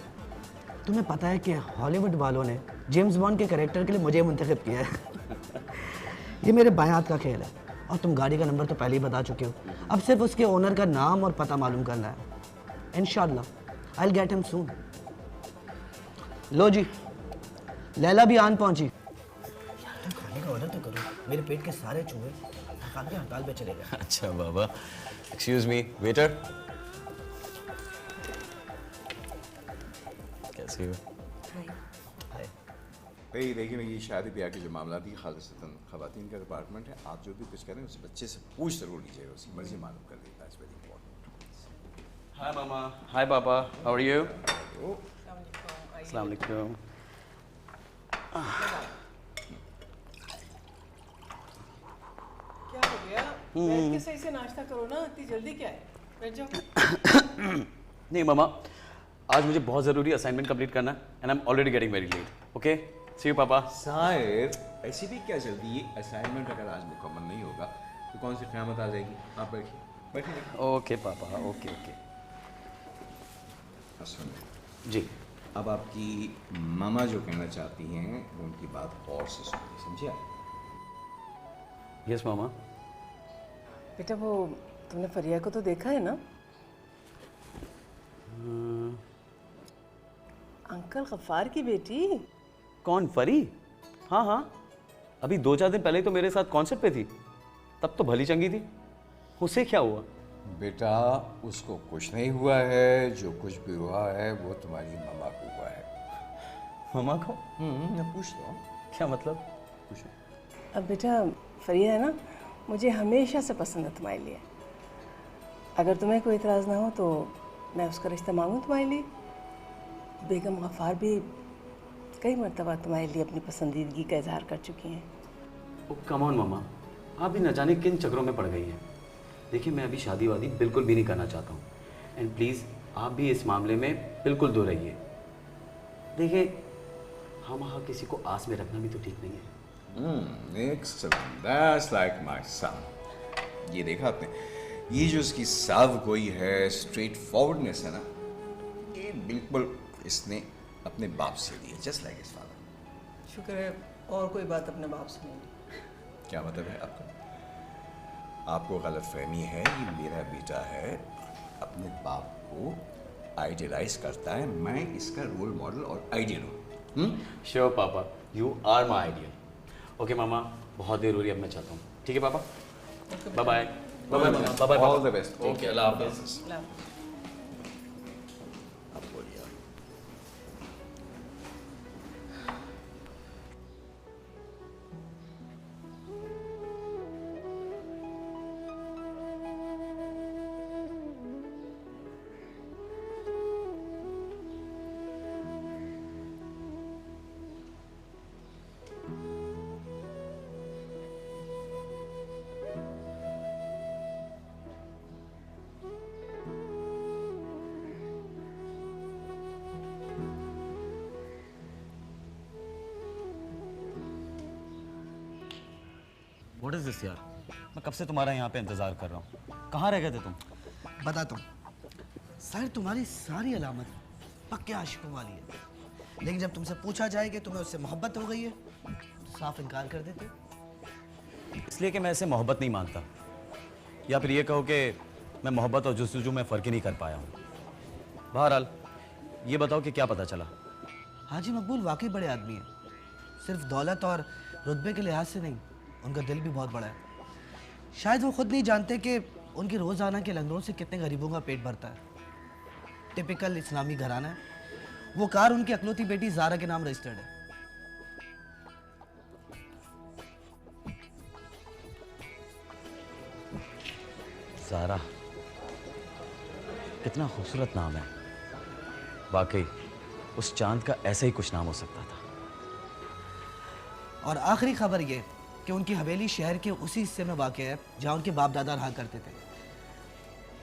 तुम्हें पता है कि हॉलीवुड वालों ने जेम्स बॉन्ड के कैरेक्टर के लिए मुझे मुंतखब किया है। ये मेरे बाएं हाथ का खेल है और तुम गाड़ी का नंबर तो पहले ही बता चुके हो। अब सिर्फ उसके ओनर का नाम और पता मालूम करना है। इंशाल्लाह आई विल गेट हिम सून। लो जी, लैला भी आन पहुंची। खाने का ऑर्डर तो करो, मेरे पेट के सारे चूहे हड़ताल के हड़ताल पे चले गए। अच्छा बाबा, एक्सक्यूज मी वेटर। कैसे हो? भाई देखिए, मैं ये शादी ब्याह के जो मामला थी खालिसतन ख़वातीन का डिपार्टमेंट है। आप जो भी कुछ करें उस बच्चे से पूछ ज़रूर लीजिएगा, उसकी मर्ज़ी मालूम कर देगा। It's very important. Hi mama. Hi papa, how are you? अस्सलाम वालेकुम। क्या हो गया? बैठ के सही से नाश्ता करो ना, इतनी जल्दी क्या है? बैठ जाओ। नहीं मामा, आज मुझे बहुत ज़रूरी असाइनमेंट कंप्लीट करना है and I am already getting very late. Okay, see you पापा. साहिर, ऐसी भी क्या जल्दी, ये असाइनमेंट अगर आज मुकम्मल नहीं होगा तो कौन सी क़यामत आ जाएगी. आप बैठिए बैठिए. ओके पापा, ओके ओके. सुनिए जी. अब आपकी मामा जो कहना चाहती हैं वो उनकी बात और से सुनिए, समझे आप. यस मामा. बेटा वो तुमने फरिया को तो देखा है ना? अंकल गफ्फार की बेटी. कौन, परी? हाँ हाँ, अभी 2-4 दिन पहले ही तो मेरे साथ कॉन्सर्ट पे थी. तब तो भली चंगी थी. उसे क्या हुआ? बेटा उसको कुछ नहीं हुआ है, जो कुछ भी हुआ है वो तुम्हारी मामा को हुआ है. मामा को? मैं पूछ लो. क्या मतलब? पूछो. अब बेटा फरिया है ना, मुझे हमेशा से पसंद है तुम्हारे लिए. अगर तुम्हें कोई इतराज़ ना हो तो मैं उसका रिश्ता मांगूँ तुम्हारे लिए. बेगम गफ्फार भी कई मरतबा तुम्हारे लिए अपनी पसंदीदगी का इजहार कर चुकी हैं. ओ कम ऑन मामा, आप भी न जाने किन चक्रों में पड़ गई हैं. देखिए मैं अभी शादी वादी बिल्कुल भी नहीं करना चाहता हूँ एंड प्लीज़ आप भी इस मामले में बिल्कुल दूर रहिए. देखिए हम किसी को आस में रखना भी तो ठीक नहीं है. Excellent. That's like my son. ये देखा आपने, ये जो इसकी साव गोई है, स्ट्रेट फॉरवर्डनेस है ना, ये बिल्कुल इसने अपने बाप से ली है, जस्ट लाइक हिज फादर. शुक्र है और कोई बात अपने बाप से नहीं. क्या मतलब है आपका? आपको गलतफहमी है, ये मेरा बेटा है, अपने बाप को आइडियलाइज करता है. मैं इसका रोल मॉडल और आइडियल हूँ. Sure papa, you are my ideal. Okay mama, बहुत देर हो रही है, अब मैं चाहता हूँ. ठीक है papa, bye bye. Bye bye bye bye. All the best. Okay, अल्लाह हाफिज़. आप बोलिए. व्हाट इज दिस यार? मैं कब से तुम्हारा यहाँ पे इंतजार कर रहा हूँ. कहाँ रह गए थे तुम? बताता हूँ. सर तुम्हारी सारी अलामत पक्के आशिकों वाली है, लेकिन जब तुमसे पूछा जाए कि तुम्हें उससे मोहब्बत हो गई है तो साफ इनकार कर देते. इसलिए कि मैं इसे मोहब्बत नहीं मानता, या फिर ये कहो कि मैं मोहब्बत और जुस्तजू में फ़र्क ही नहीं कर पाया हूँ. बहरहाल ये बताओ कि क्या पता चला? हाजी मकबूल वाकई बड़े आदमी हैं. सिर्फ दौलत और रुतबे के लिहाज से नहीं, उनका दिल भी बहुत बड़ा है. शायद वो खुद नहीं जानते कि उनकी रोज़ाना के लंगरों से कितने गरीबों का पेट भरता है. टिपिकल इस्लामी घराना है. वो कार उनकी अकलौती बेटी ज़ारा के नाम रजिस्टर्ड है. ज़ारा, कितना खूबसूरत नाम है. वाकई उस चांद का ऐसा ही कुछ नाम हो सकता था. और आखिरी खबर ये कि उनकी हवेली शहर के उसी हिस्से में वाक़ है जहाँ उनके बाप दादा रहा करते थे.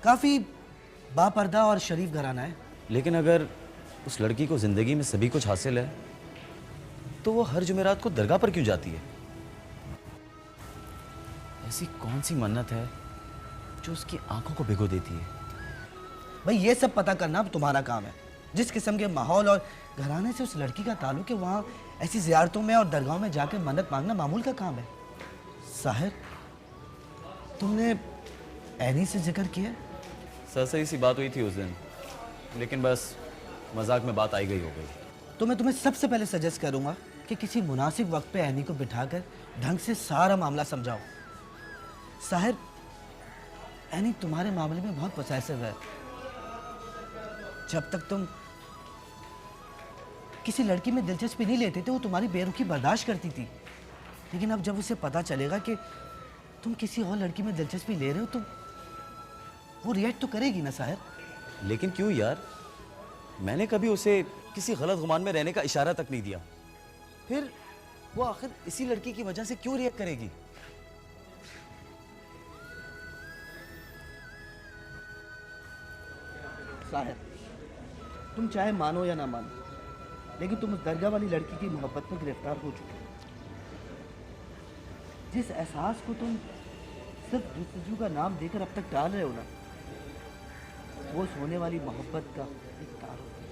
काफ़ी बापर्दा और शरीफ घराना है. लेकिन अगर उस लड़की को ज़िंदगी में सभी कुछ हासिल है तो वो हर जुमेरात को दरगाह पर क्यों जाती है? ऐसी कौन सी मन्नत है जो उसकी आंखों को भिगो देती है? भाई ये सब पता करना अब तुम्हारा काम है. जिस किस्म के माहौल और घराने से उस लड़की का ताल्लुक है, वहाँ ऐसी ज़ियारतों में और दरगाहों में जाकर मन्नत मांगना मामूल का काम है. साहिर, तुमने एनी से जिक्र किया? सही सी बात हुई थी उस दिन, लेकिन बस मजाक में बात आई गई हो गई. तो मैं तुम्हें सबसे पहले सजेस्ट करूंगा कि किसी मुनासिब वक्त पे एनी को बिठाकर ढंग से सारा मामला समझाओ. साहिर, एनी तुम्हारे मामले में बहुत पोसेसिव है. जब तक तुम किसी लड़की में दिलचस्पी नहीं लेते थे वो तुम्हारी बेरुखी बर्दाश्त करती थी, लेकिन अब जब उसे पता चलेगा कि तुम किसी और लड़की में दिलचस्पी ले रहे हो तो वो रिएक्ट तो करेगी ना साहिर. लेकिन क्यों यार? मैंने कभी उसे किसी गलत गुमान में रहने का इशारा तक नहीं दिया. फिर वो आखिर इसी लड़की की वजह से क्यों रिएक्ट करेगी? साहिर, तुम चाहे मानो या ना मानो, लेकिन तुम उस दरगाह वाली लड़की की मोहब्बत में गिरफ्तार हो चुके हो। जिस एहसास को तुम सिर्फ जुस्तजू का नाम देकर अब तक टाल रहे हो ना, वो उस होने वाली मोहब्बत का एक तारुफ है।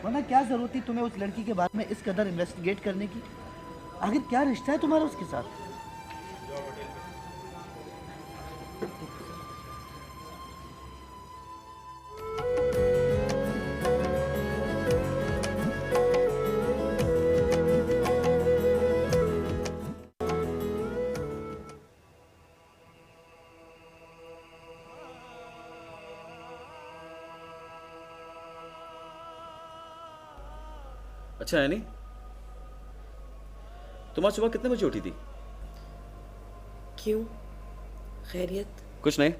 वरना क्या जरूरत थी तुम्हें उस लड़की के बारे में इस कदर इन्वेस्टिगेट करने की? आखिर क्या रिश्ता है तुम्हारा उसके साथ? अच्छा है नहीं, तुम आज सुबह कितने बजे उठी थी? क्यों? खैरियत? कुछ नहीं,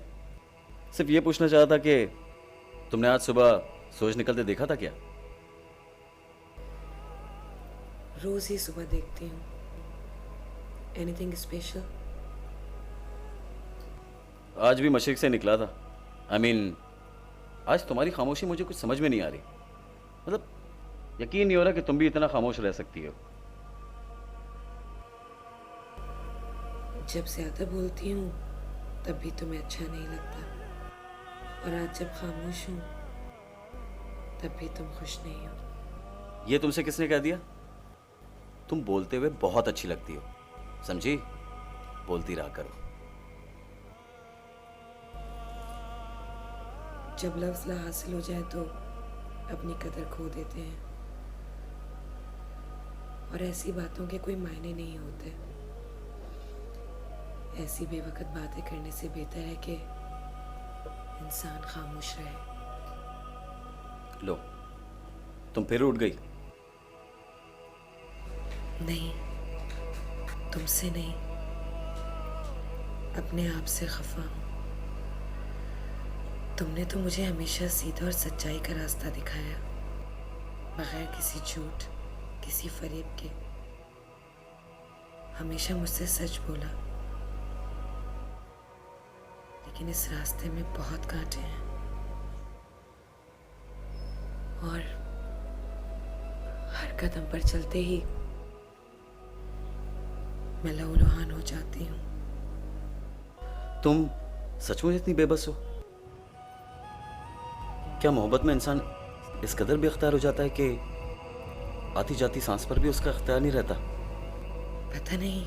सिर्फ ये पूछना चाहा था कि तुमने आज सुबह सूरज निकलते देखा था क्या? रोज ही सुबह देखती हूँ। Anything special? आज भी मशरिक से निकला था। I mean, आज तुम्हारी खामोशी मुझे कुछ समझ में नहीं आ रही। मतलब यकीन नहीं हो रहा कि तुम भी इतना खामोश रह सकती हो। जब ज्यादा बोलती हूँ तब भी तुम्हें अच्छा नहीं लगता, और आज जब खामोश हूँ तब भी तुम खुश नहीं हो। ये तुमसे किसने कह दिया? तुम बोलते हुए बहुत अच्छी लगती हो, समझी? बोलती रहा करो। जब लफ्ज़ ला हासिल हो जाए तो अपनी कदर खो देते हैं, और ऐसी बातों के कोई मायने नहीं होते। ऐसी बेवकत बातें करने से बेहतर है कि इंसान खामोश रहे। लो, तुम फिर उठ गई। नहीं, तुमसे नहीं, अपने आप से खफा हूं। तुमने तो मुझे हमेशा सीधा और सच्चाई का रास्ता दिखाया, बगैर किसी झूठ, किसी फरेब के। हमेशा मुझसे सच बोला, लेकिन इस रास्ते में बहुत कांटे हैं, और हर कदम पर चलते ही मैं लहूलुहान हो जाती हूँ। तुम सचमुच इतनी बेबस हो? क्या मोहब्बत में इंसान इस कदर बेख्तियार हो जाता है कि आती जाती सांस पर भी उसका इख्तियार नहीं रहता? पता नहीं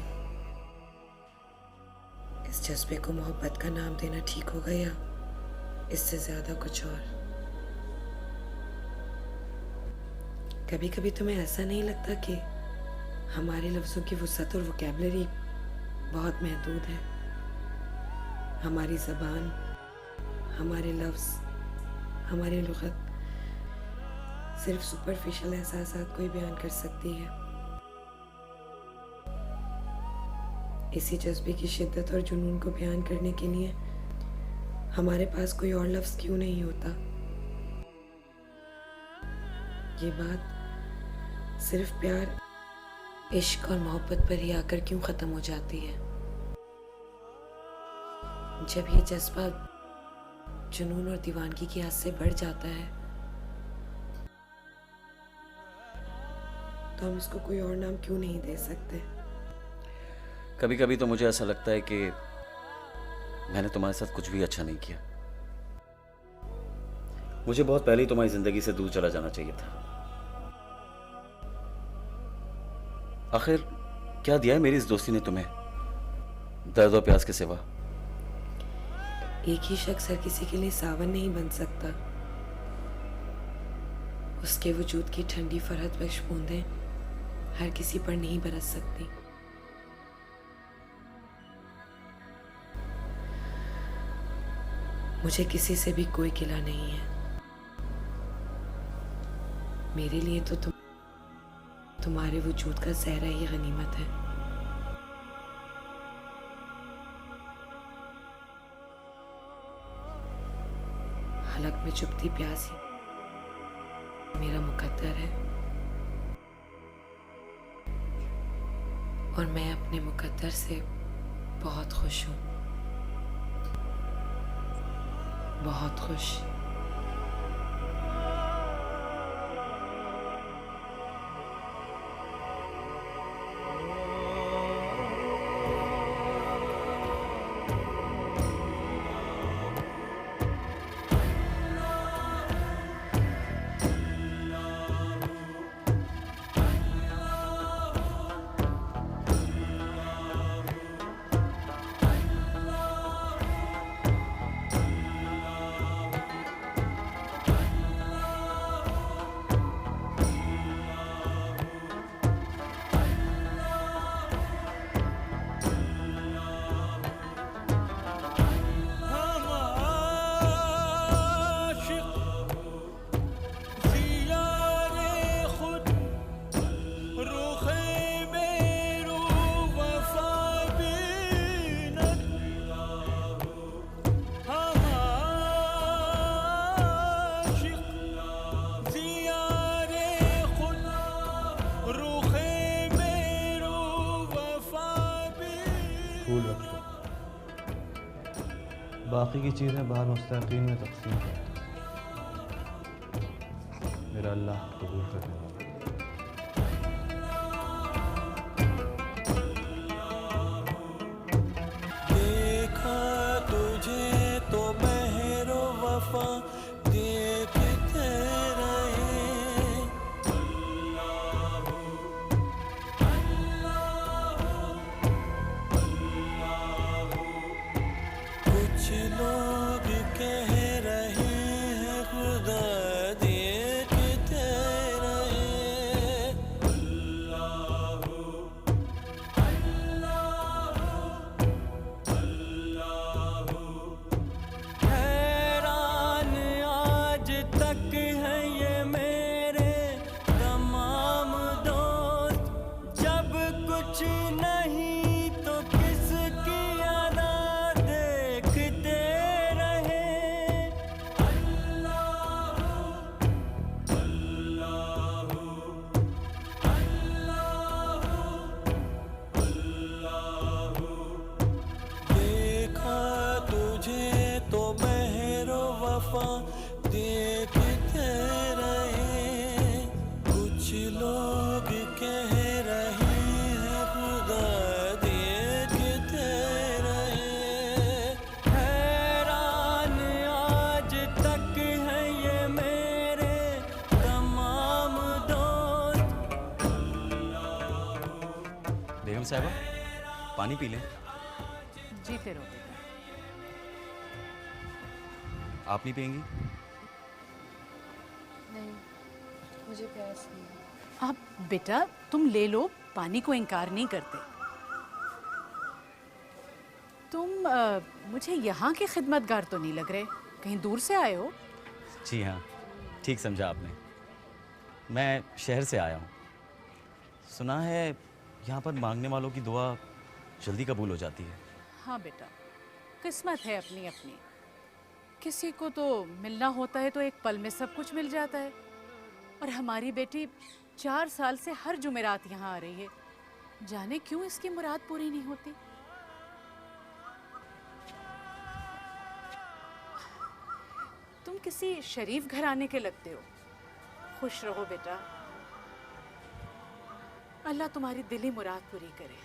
इस जज्बे को मोहब्बत का नाम देना ठीक होगा या इससे ज्यादा कुछ और। कभी कभी तुम्हें ऐसा नहीं लगता कि हमारे लफ्जों की वुसअत और वोकैबुलरी बहुत महदूद है? हमारी ज़बान, हमारे लफ्ज़, हमारी लुग़त सिर्फ सुपरफिशियल एहसासात को ही बयान कर सकती है। इसी जज्बे की शिद्दत और जुनून को बयान करने के लिए हमारे पास कोई और लफ्ज़ क्यों नहीं होता? ये बात सिर्फ प्यार, इश्क और मोहब्बत पर ही आकर क्यों ख़त्म हो जाती है? जब ये जज्बा जुनून और दीवानगी की हद से बढ़ जाता है तो हम इसको कोई और नाम क्यों नहीं दे सकते? कभी कभी तो मुझे ऐसा लगता है कि मैंने तुम्हारे साथ कुछ भी अच्छा नहीं किया। मुझे बहुत पहले ही तुम्हारी जिंदगी से दूर चला जाना चाहिए था। आखिर क्या दिया है मेरी इस दोस्ती ने तुम्हें, दर्द और प्यास के सिवा? एक ही शख्स हर किसी के लिए सावन नहीं बन सकता। उसके वजूद की ठंडी फरहत बख्श बूंदें हर किसी पर नहीं बरस सकती। मुझे किसी से भी कोई गिला नहीं है। मेरे लिए तो तुम्हारे वजूद का सहरा ही गनीमत है। हलक में चुभती प्यास ही मेरा मुकद्दर है। और मैं अपने मुकद्दर से बहुत खुश हूँ, बहुत खुश। फूल रख लो, बाकी की चीज़ें बाहर मुस्तकीन में तकसीम कर दो। मेरा अल्लाह कबूल करने वाला। देखा तुझे तो महरो वफा देखते रहे। कुछ लोग कह रहे हैं खुदा देखते रहे। हैरान आज तक है ये मेरे तमाम दोस्त, जब कुछ नहीं तो किसकी अदा देखते रहे। देखा तुझे तो महरो वफा देखते रहे। कुछ लोग कह रहे हैं खुदा देखते रहे। हैरान आज तक है ये मेरे तमाम दोस्त। बेगम साहबा, पानी पी लें। जीते रहो बेटा। आप नहीं पियेंगी? नहीं, मुझे प्यास नहीं है। अब बेटा तुम ले लो, पानी को इनकार नहीं करते। तुम मुझे यहाँ के खिदमतगार तो नहीं लग रहे, कहीं दूर से आए हो? जी हाँ, ठीक समझा आपने। मैं शहर से आया हूँ। सुना है यहाँ पर मांगने वालों की दुआ जल्दी कबूल हो जाती है। हाँ बेटा, किस्मत है अपनी अपनी। किसी को तो मिलना होता है तो एक पल में सब कुछ मिल जाता है। और हमारी बेटी 4 साल से हर जुमेरात यहाँ आ रही है, जाने क्यों इसकी मुराद पूरी नहीं होती। तुम किसी शरीफ घराने के लगते हो। खुश रहो बेटा, अल्लाह तुम्हारी दिली मुराद पूरी करे।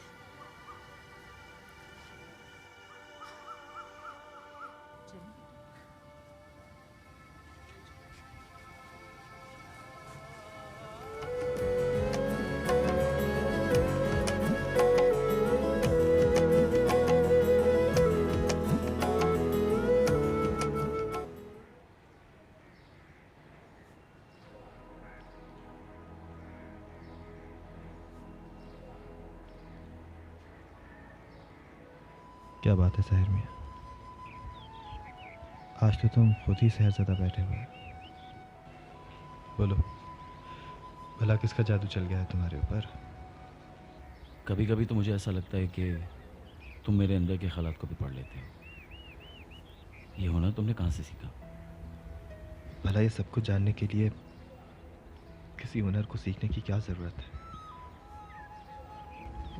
क्या बात है सहर मियाँ, आज तो तुम खुद ही सहरज़दा बैठे हुए। बोलो, भला किसका जादू चल गया है तुम्हारे ऊपर? कभी कभी तो मुझे ऐसा लगता है कि तुम मेरे अंदर के हालात को भी पढ़ लेते हो। ये होना तुमने कहाँ से सीखा? भला ये सब कुछ जानने के लिए किसी हुनर को सीखने की क्या ज़रूरत है?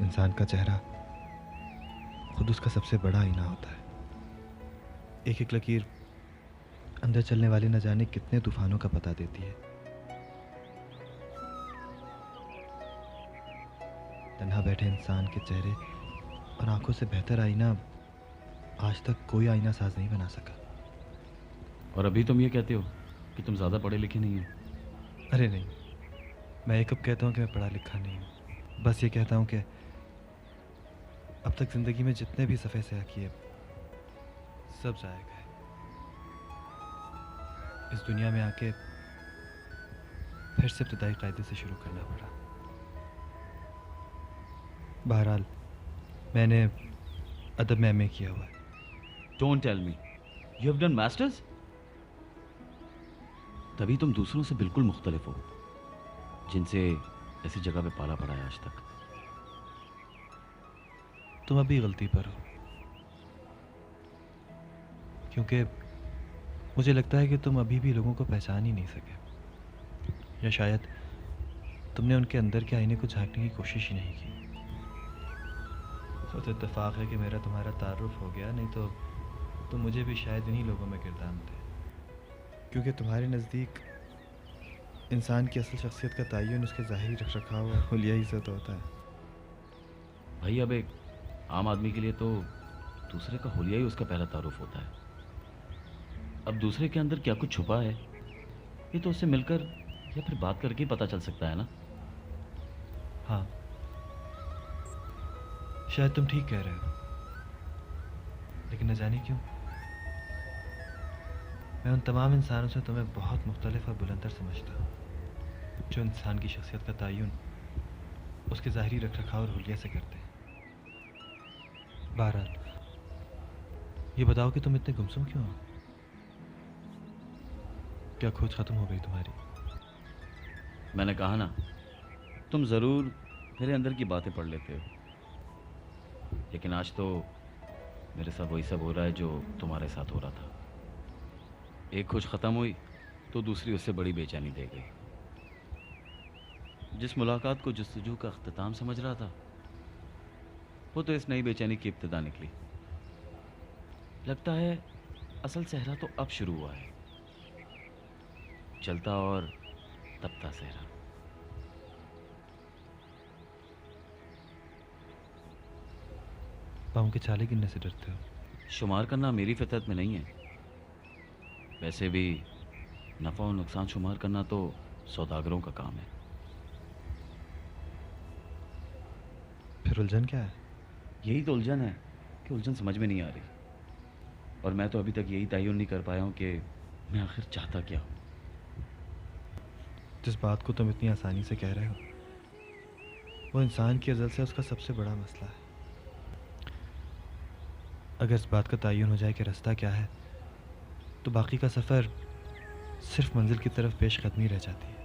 इंसान का चेहरा खुद उसका सबसे बड़ा आईना होता है। एक एक लकीर अंदर चलने वाले न जाने कितने तूफानों का पता देती है। तन्हा बैठे इंसान के चेहरे और आंखों से बेहतर आईना आज तक कोई आईना साज नहीं बना सका। और अभी तुम ये कहते हो कि तुम ज़्यादा पढ़े लिखे नहीं हो? अरे नहीं, मैं ये कब कहता हूँ कि मैं पढ़ा लिखा नहीं हूँ। बस ये कहता हूँ कि अब तक ज़िंदगी में जितने भी सफ़े सयाह किए सब ज़ाया गए। इस दुनिया में आके फिर से इब्तदाई कायदे से शुरू करना पड़ा। बहरहाल मैंने अदब में एमए किया हुआ है। Don't tell me you have done masters. तभी तुम दूसरों से बिल्कुल मुख्तलिफ हो जिनसे ऐसी जगह पे पाला पड़ा है आज तक। तुम अभी गलती पर हो, क्योंकि मुझे लगता है कि तुम अभी भी लोगों को पहचान ही नहीं सके, या शायद तुमने उनके अंदर के आईने को झांकने की कोशिश ही नहीं की। तो इत्तेफाक है कि मेरा तुम्हारा तारुफ हो गया, नहीं तो तुम मुझे भी शायद इन्हीं लोगों में गिरदानते, क्योंकि तुम्हारे नज़दीक इंसान की असल शख्सियत का तयन उसके ज़ाहिरी रख रखाव और हुलियाई से तो होता है। भाई अब एक आम आदमी के लिए तो दूसरे का हुलिया ही उसका पहला तारुफ होता है। अब दूसरे के अंदर क्या कुछ छुपा है ये तो उससे मिलकर या फिर बात करके ही पता चल सकता है ना। हाँ, शायद तुम ठीक कह रहे हो, लेकिन न जाने क्यों मैं उन तमाम इंसानों से तुम्हें बहुत मुख्तलिफ और बुलंदर समझता हूँ जो इंसान की शख्सियत का तयन उसके ज़ाहिरी रख रखाव और हुलिया से करते हैं। बहरहाल ये बताओ कि तुम इतने गुमसुम क्यों हो? क्या खोज ख़त्म हो गई तुम्हारी? मैंने कहा ना, तुम ज़रूर मेरे अंदर की बातें पढ़ लेते हो, लेकिन आज तो मेरे साथ वही सब हो रहा है जो तुम्हारे साथ हो रहा था। एक खोज ख़त्म हुई तो दूसरी उससे बड़ी बेचैनी दे गई। जिस मुलाकात को जस्तजू का अख्तिताम समझ रहा था वो तो इस नई बेचैनी की इब्तिदा निकली। लगता है असल सहरा तो अब शुरू हुआ है, चलता और तपता सहरा। पाँव के छाले गिनने से डरते हो? शुमार करना मेरी फितरत में नहीं है। वैसे भी नफ़ा और नुकसान शुमार करना तो सौदागरों का काम है। फिर उलझन क्या है? यही तो उलझन है कि उलझन समझ में नहीं आ रही, और मैं तो अभी तक यही तयन नहीं कर पाया हूँ कि मैं आखिर चाहता क्या हूँ। जिस बात को तुम इतनी आसानी से कह रहे हो वो इंसान की अज़ल से उसका सबसे बड़ा मसला है। अगर इस बात का तयन हो जाए कि रास्ता क्या है तो बाकी का सफ़र सिर्फ मंजिल की तरफ पेशकदमी रह जाती है।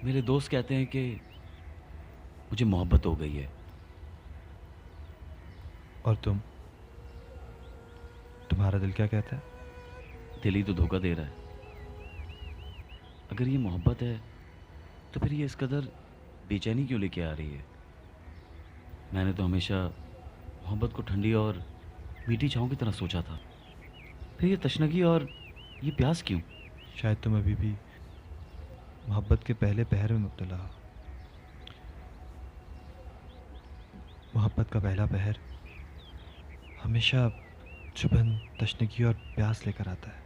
मेरे दोस्त कहते हैं कि मुझे मोहब्बत हो गई है। और तुम्हारा दिल क्या कहता है? दिल ही तो धोखा दे रहा है। अगर ये मोहब्बत है तो फिर ये इस कदर बेचैनी क्यों लेके आ रही है? मैंने तो हमेशा मोहब्बत को ठंडी और मीठी छाँव की तरह सोचा था। फिर ये तशनगी और ये प्यास क्यों? शायद तुम अभी भी मोहब्बत के पहले पहर में मुब्तला हो। मोहब्बत का पहला पहर हमेशा चुभन, तशनगी और प्यास लेकर आता है।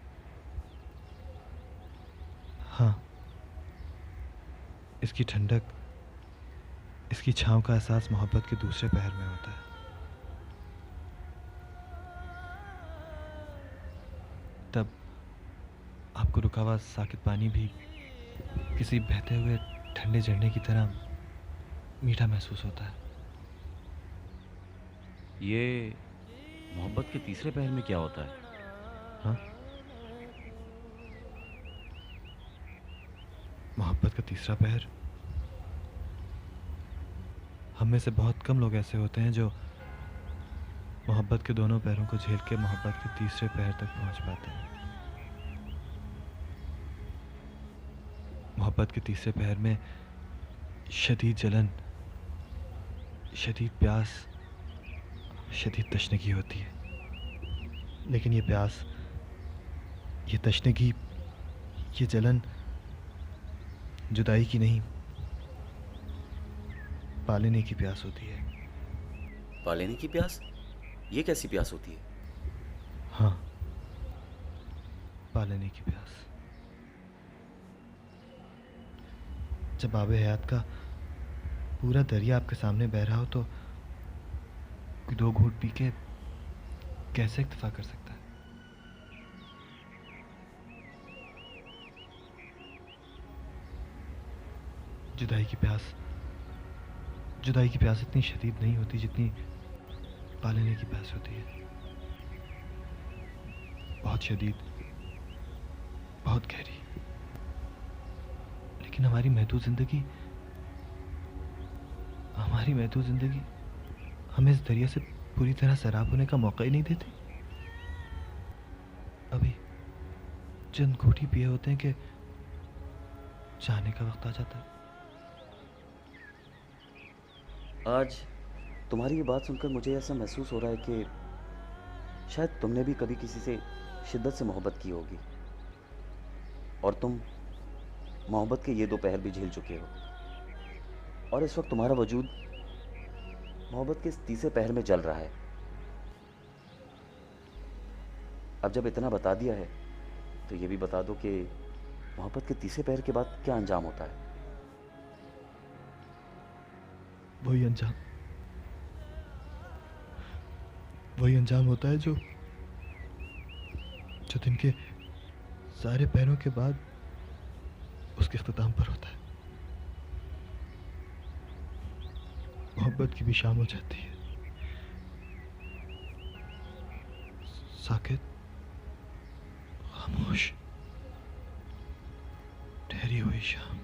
हाँ, इसकी ठंडक, इसकी छाँव का एहसास मोहब्बत के दूसरे पहर में होता है। तब आपको रुका हुआ साकित पानी भी किसी बहते हुए ठंडे झरने की तरह मीठा महसूस होता है। ये मोहब्बत के तीसरे पहर में क्या होता है? हाँ, मोहब्बत का तीसरा पहर, हम में से बहुत कम लोग ऐसे होते हैं जो मोहब्बत के दोनों पैरों को झेल के मोहब्बत के तीसरे पहर तक पहुंच पाते हैं। मोहब्बत के तीसरे पहर में शदीद जलन, शदीद प्यास, शदीद तशनगी होती है, लेकिन ये प्यास, ये तशनगी, ये जलन जुदाई की नहीं, पालेने की प्यास होती है। पालेने की प्यास? ये कैसी प्यास होती है? हाँ, पालेने की प्यास। जब आब हयात का पूरा दरिया आपके सामने बह रहा हो तो कोई 2 घूंट पी के कैसे इक्तफा कर सकता है? जुदाई की प्यास, जुदाई की प्यास इतनी शदीद नहीं होती जितनी पालेने की प्यास होती है। बहुत शदीद, बहुत गहरी। लेकिन हमारी महदूद जिंदगी हमें इस दरिया से पूरी तरह सैराब होने का मौका ही नहीं देती। अभी चंद घूंट ही पिए होते हैं कि जाने का वक्त आ जाता है। आज तुम्हारी ये बात सुनकर मुझे ऐसा महसूस हो रहा है कि शायद तुमने भी कभी किसी से शिद्दत से मोहब्बत की होगी और तुम मोहब्बत के ये 2 पहर भी झेल चुके हो और इस वक्त तुम्हारा वजूद मोहब्बत के इस तीसरे पहर में जल रहा है। अब जब इतना बता दिया है तो ये भी बता दो कि मोहब्बत के तीसरे पहर के बाद क्या अंजाम होता है। वही अंजाम होता है जो दिन के सारे पहरों के बाद उसके इख्तिताम पर होता है। मोहब्बत की भी शाम हो जाती है। साकित, खामोश, ठहरी हुई शाम।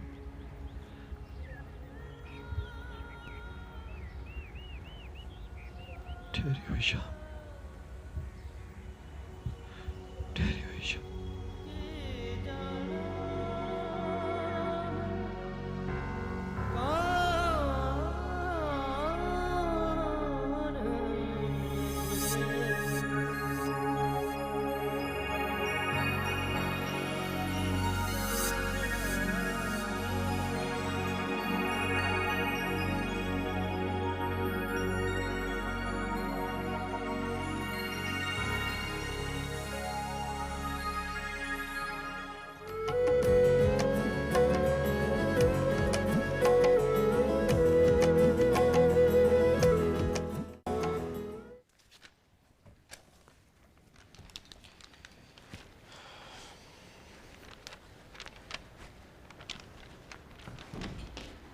ठहरी हुई शाम, ठहरी हुई शाम।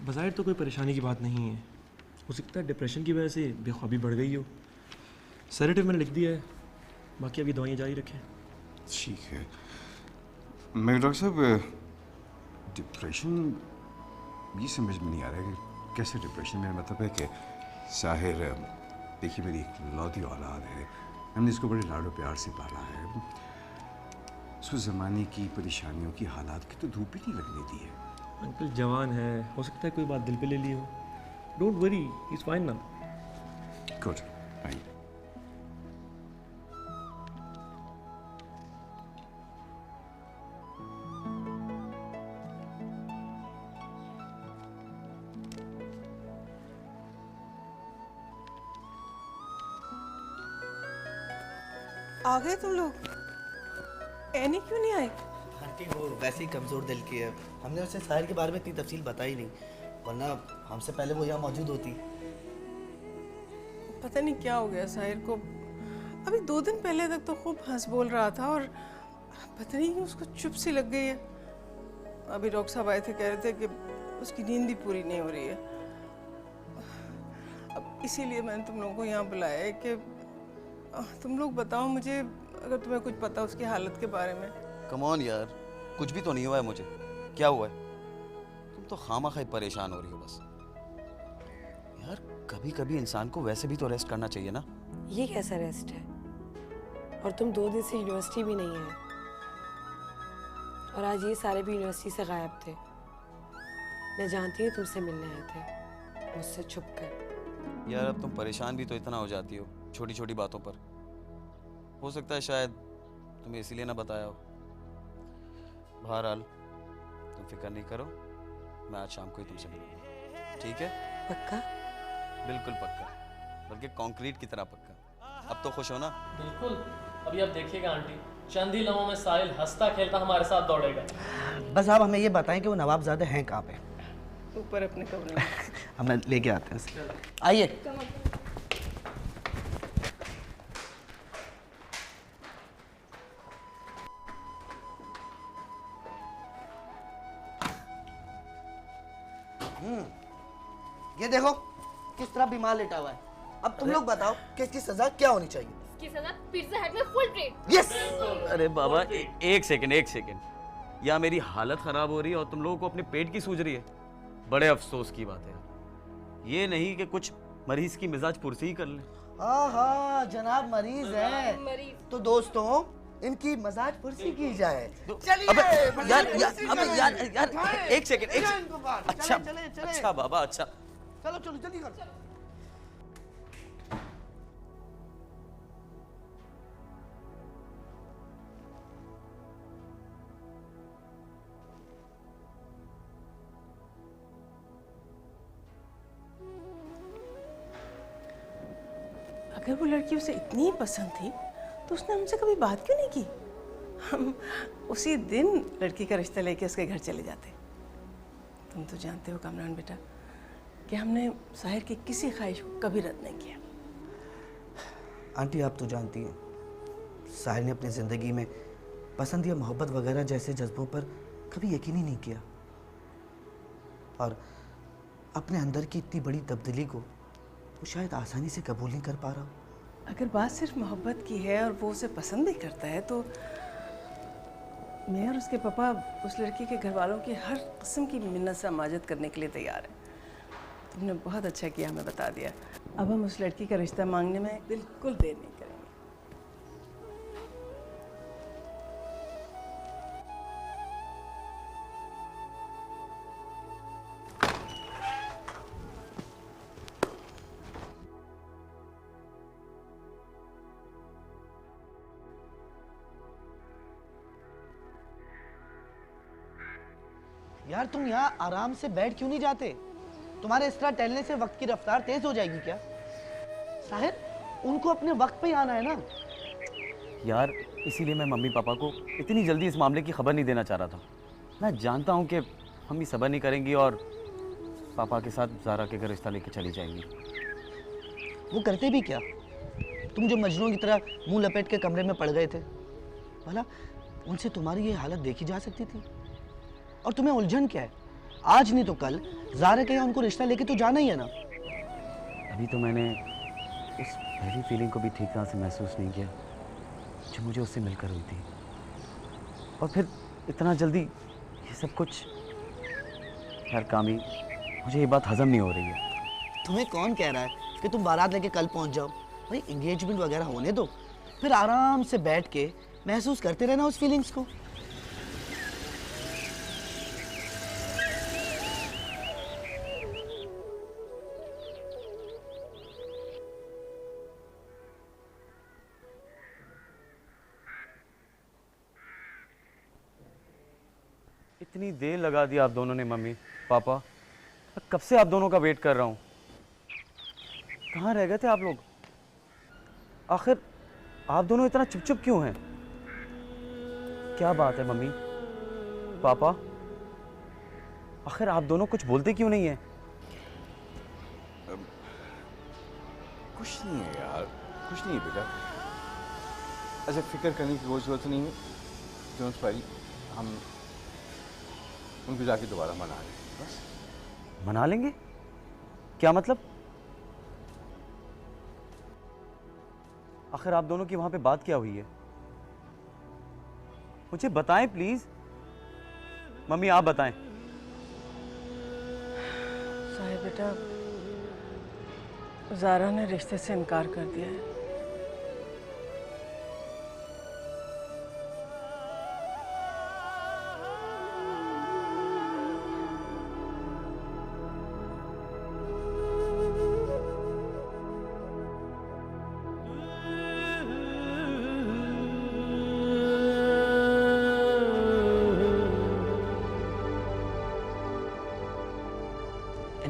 बज़ाहिर तो कोई परेशानी की बात नहीं है। हो सकता है डिप्रेशन की वजह से बेख्वाबी बढ़ गई हो। सेडेटिव मैंने लिख दिया है, बाकी अभी दवाइयाँ जारी रखें। ठीक है। मेरे डॉक्टर साहब, डिप्रेशन ये समझ में नहीं आ रहा है कि कैसे डिप्रेशन। मेरा मतलब है कि साहिर, देखिए मेरी लौती औलाद है, हमने इसको बड़े लाडो प्यार से पाला है। उसको ज़माने की परेशानियों की हालात की तो धूप ही नहीं लगने दी है। अंकल जवान है, हो सकता है कोई बात दिल पे ले ली हो। Don't worry, he is fine now. Good, आइए। आ गए तुम लोग? एनी क्यों नहीं आई? आंटी वो वैसे ही कमज़ोर दिल की है। हमने उसे साहिर के बारे में इतनी तफसील बताई नहीं, वरना हमसे पहले वो यहाँ मौजूद होती। पता नहीं क्या हो गया साहिर को। अभी 2 दिन पहले तक तो खूब हंस बोल रहा था और पता नहीं क्यों उसको चुप सी लग गई है। अभी डॉक्टर साहब आए थे, कह रहे थे कि उसकी नींद भी पूरी नहीं हो रही है। अब इसीलिए मैंने तुम लोगों को यहाँ बुलाया है कि तुम लोग बताओ मुझे अगर तुम्हें कुछ पता उसकी हालत के बारे में। कम ऑन यार, कुछ भी तो नहीं हुआ है मुझे। क्या हुआ है? तुम तो खामखा परेशान हो रही हो बस। यार कभी कभी इंसान को वैसे भी तो रेस्ट करना चाहिए ना। ये कैसा रेस्ट है? और तुम 2 दिन से यूनिवर्सिटी भी नहीं आए और आज ये सारे भी यूनिवर्सिटी से गायब थे। मैं जानती हूँ तुमसे मिलने आए थे, मुझसे छुप कर। यार अब तुम परेशान भी तो इतना हो जाती हो छोटी छोटी बातों पर। हो सकता है शायद तुम्हें इसीलिए ना बताया हो। बहरहाल तुम फिक्र नहीं करो, मैं आज शाम को ही तुमसे मिलूंगा, ठीक है? पक्का? बिल्कुल पक्का, बल्कि कंक्रीट की तरह पक्का। अब तो खुश हो ना? बिल्कुल। अभी आप देखिएगा आंटी, चंद ही लम्हों में साहिल हंसता खेलता हमारे साथ दौड़ेगा। बस आप हमें ये बताएं कि वो नवाबजादे हैं कहाँ पे? ऊपर अपने कमरे में। हम लेके आते हैं उसे। आइए। ये देखो किस तरह बीमार लेटा हुआ है। अब तुम लोग बताओ कि इसकी सजा क्या होनी चाहिए? इसकी सजा पिज्जा हट में फुल प्लेट। यस। अरे बाबा एक सेकंड एक सेकंड, या मेरी हालत खराब हो रही है और तुम लोगों को अपने पेट की सूझ रही है? बड़े अफसोस की बात है, ये नहीं कि कुछ मरीज की मिजाज पुरसी ही कर ले। हाँ जनाब मरीज है। तो दोस्तों इनकी मजाज पुरसी की जाए। चलिए। यार एक सेकंड अच्छा अच्छा बाबा अच्छा। चलो चलो जल्दी करो। अगर वो लड़की उसे इतनी पसंद थी तो उसने हमसे कभी बात क्यों नहीं की? हम उसी दिन लड़की का रिश्ता लेके उसके घर चले जाते। तुम तो जानते हो कामरान बेटा कि हमने साहिर की किसी ख्वाहिश को कभी रद्द नहीं किया। आंटी आप तो जानती हैं साहिर ने अपनी ज़िंदगी में पसंद या मोहब्बत वगैरह जैसे जज्बों पर कभी यकीन ही नहीं किया, और अपने अंदर की इतनी बड़ी तब्दीली को वो शायद आसानी से कबूल नहीं कर पा रहा। अगर बात सिर्फ मोहब्बत की है और वो उसे पसंद भी करता है तो मैं और उसके पापा उस लड़की के घर वालों की हर किस्म की मिन्नत से समाजत करने के लिए तैयार हैं। तुमने बहुत अच्छा किया हमें बता दिया। अब हम उस लड़की का रिश्ता मांगने में बिल्कुल देर नहीं करेंगे। यार तुम यहाँ आराम से बैठ क्यों नहीं जाते? तुम्हारे इस तरह टहलने से वक्त की रफ्तार तेज हो जाएगी क्या? साहिर उनको अपने वक्त पे ही आना है ना। यार इसीलिए मैं मम्मी पापा को इतनी जल्दी इस मामले की खबर नहीं देना चाह रहा था। मैं जानता हूँ कि मम्मी सब्र नहीं करेंगी और पापा के साथ ज़ारा के घर रिश्ता लेके चली जाएंगी। वो करते भी क्या? तुम जो मजनू की तरह मुंह लपेट के कमरे में पड़ गए थे, भला उनसे तुम्हारी ये हालत देखी जा सकती थी? और तुम्हें उलझन क्या है? आज नहीं तो कल ज़ारा के यहाँ उनको रिश्ता लेके तो जाना ही है ना। अभी तो मैंने उस पहली फीलिंग को भी ठीक तरह से महसूस नहीं किया जो मुझे उससे मिलकर हुई थी, और फिर इतना जल्दी ये सब कुछ। यार कामी, मुझे ये बात हजम नहीं हो रही है। तुम्हें कौन कह रहा है कि तुम बारात लेके कल पहुंच जाओ? भाई एंगेजमेंट वगैरह होने दो, फिर आराम से बैठ के महसूस करते रहना उस फीलिंग्स को। इतनी देर लगा दी आप दोनों ने मम्मी पापा, कब से आप दोनों का वेट कर रहा हूँ। कहाँ रह गए थे आप लोग? आखिर आप दोनों इतना चुप चुप क्यों हैं? क्या बात है मम्मी पापा, आखिर आप दोनों कुछ बोलते क्यों नहीं हैं? कुछ नहीं है यार, कुछ नहीं है बेटा। ऐसे फिक्र करने की कोई जरूरत नहीं है। डोंट वरी, हम उनको जाके दोबारा मना लेंगे। बस मना लेंगे? क्या मतलब? आखिर आप दोनों की वहां पे बात क्या हुई है? मुझे बताएं प्लीज। मम्मी आप बताएं। साहिब बेटा, ज़ारा ने रिश्ते से इनकार कर दिया है।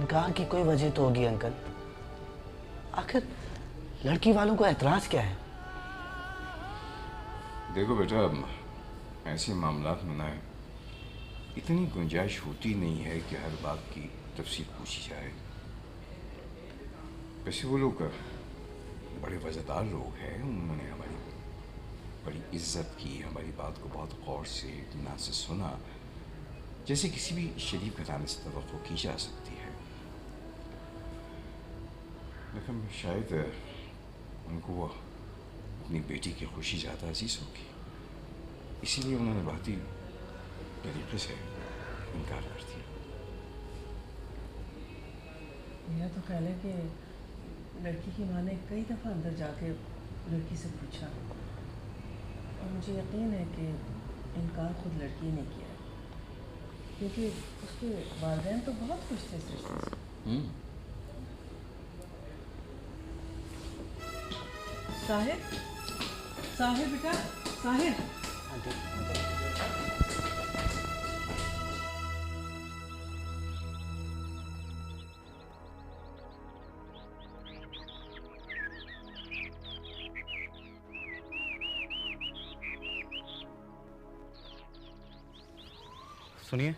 इनकार की कोई वजह तो होगी अंकल। आखिर लड़की वालों को एतराज क्या है? देखो बेटा, ऐसे मामलात में ना इतनी गुंजाइश होती नहीं है कि हर बात की तफसील पूछी जाए। वैसे वो लोग बड़े वज़ादार लोग हैं, उन्होंने हमारी बड़ी इज्जत की, हमारी बात को बहुत गौर से इत्मीनान से सुना, जैसे किसी भी शरीफ घराने से तवक्को की जा सकती है। लेकिन शायद उनको अपनी बेटी की खुशी ज़्यादा अजीज़ होगी, इसीलिए उन्होंने बहुत ही तरीके से इनकार कर दिया। मेरा तो ख्याल है कि लड़की की माँ ने कई दफ़ा अंदर जाके लड़की से पूछा, और मुझे यकीन है कि इनकार खुद लड़की ने किया, क्योंकि उसके वालिदैन तो बहुत खुश थे इस रिश्ते से। साहिर, साहिर बेटा, साहिर। सुनिए,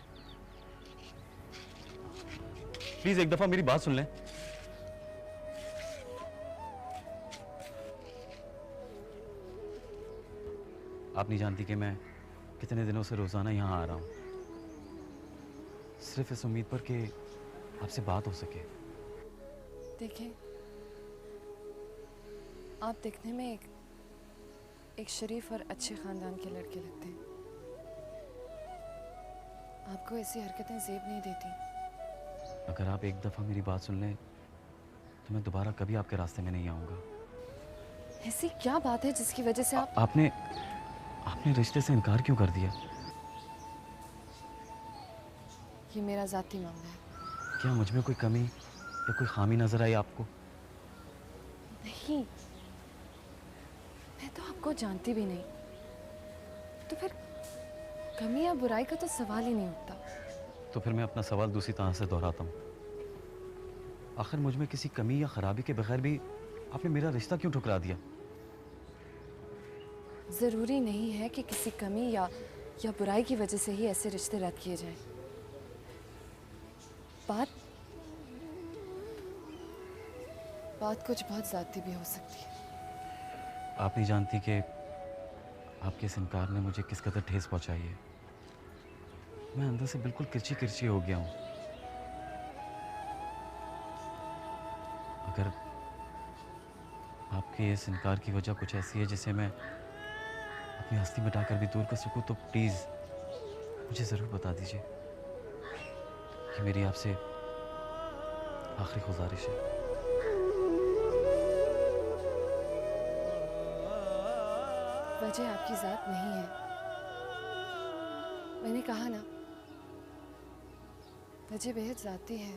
प्लीज एक दफा मेरी बात सुन लें। आप नहीं जानती कि मैं कितने दिनों से रोजाना यहाँ आ रहा हूँ, सिर्फ इस उम्मीद पर कि आपसे बात हो सके। देखिए, आप दिखने में एक शरीफ और अच्छे खानदान के लड़के लगते हैं। आपको ऐसी हरकतें ज़ेब नहीं देती। अगर आप एक दफा मेरी बात सुन लें तो मैं दोबारा कभी आपके रास्ते में नहीं आऊँगा। ऐसी क्या बात है जिसकी वजह से आपने रिश्ते से इनकार क्यों कर दिया? ये मेरा ज़ाती मामला है। क्या मुझ में कोई कमी या कोई खामी नजर आई आपको? नहीं, मैं तो आपको जानती भी नहीं, तो फिर कमी या बुराई का तो सवाल ही नहीं उठता। तो फिर मैं अपना सवाल दूसरी तरह से दोहराता हूँ, आखिर मुझ में किसी कमी या खराबी के बगैर भी आपने मेरा रिश्ता क्यों ठुकरा दिया? ज़रूरी नहीं है कि किसी कमी या बुराई की वजह से ही ऐसे रिश्ते रद्द किए जाएं। बात कुछ बहुत ज़्यादा भी हो सकती है। आप नहीं जानती कि आपके इस इनकार ने मुझे किस कदर ठेस पहुंचाई है। मैं अंदर से बिल्कुल किरची किरची हो गया हूँ। अगर आपके इस इनकार की वजह कुछ ऐसी है जिसे मैं अपनी हस्ती मिटाकर भी दूर कर सकूं, तो प्लीज़ मुझे ज़रूर बता दीजिए। ये मेरी आपसे आखिरी गुजारिश है। वजह आपकी ज़ात नहीं है, मैंने कहा ना, वजह बेहद ज़ाती है।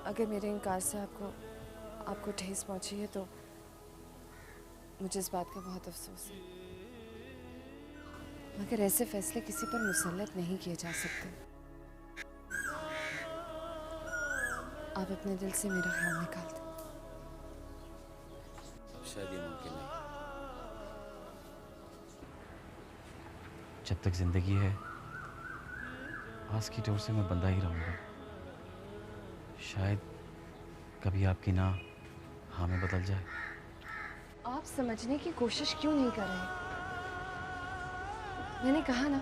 अगर मेरे इनकार से आपको ठेस पहुंची है तो मुझे इस बात का बहुत अफसोस है, मगर ऐसे फैसले किसी पर मुसल्लत नहीं किए जा सकते। आप अपने दिल से मेरा ख्याल निकाल दें। शायद ये मुमकिन नहीं। जब तक जिंदगी है आस की डोर से मैं बंधा ही रहूंगा। शायद कभी आपकी ना हाँ में बदल जाए। आप समझने की कोशिश क्यों नहीं कर रहे? मैंने कहा ना,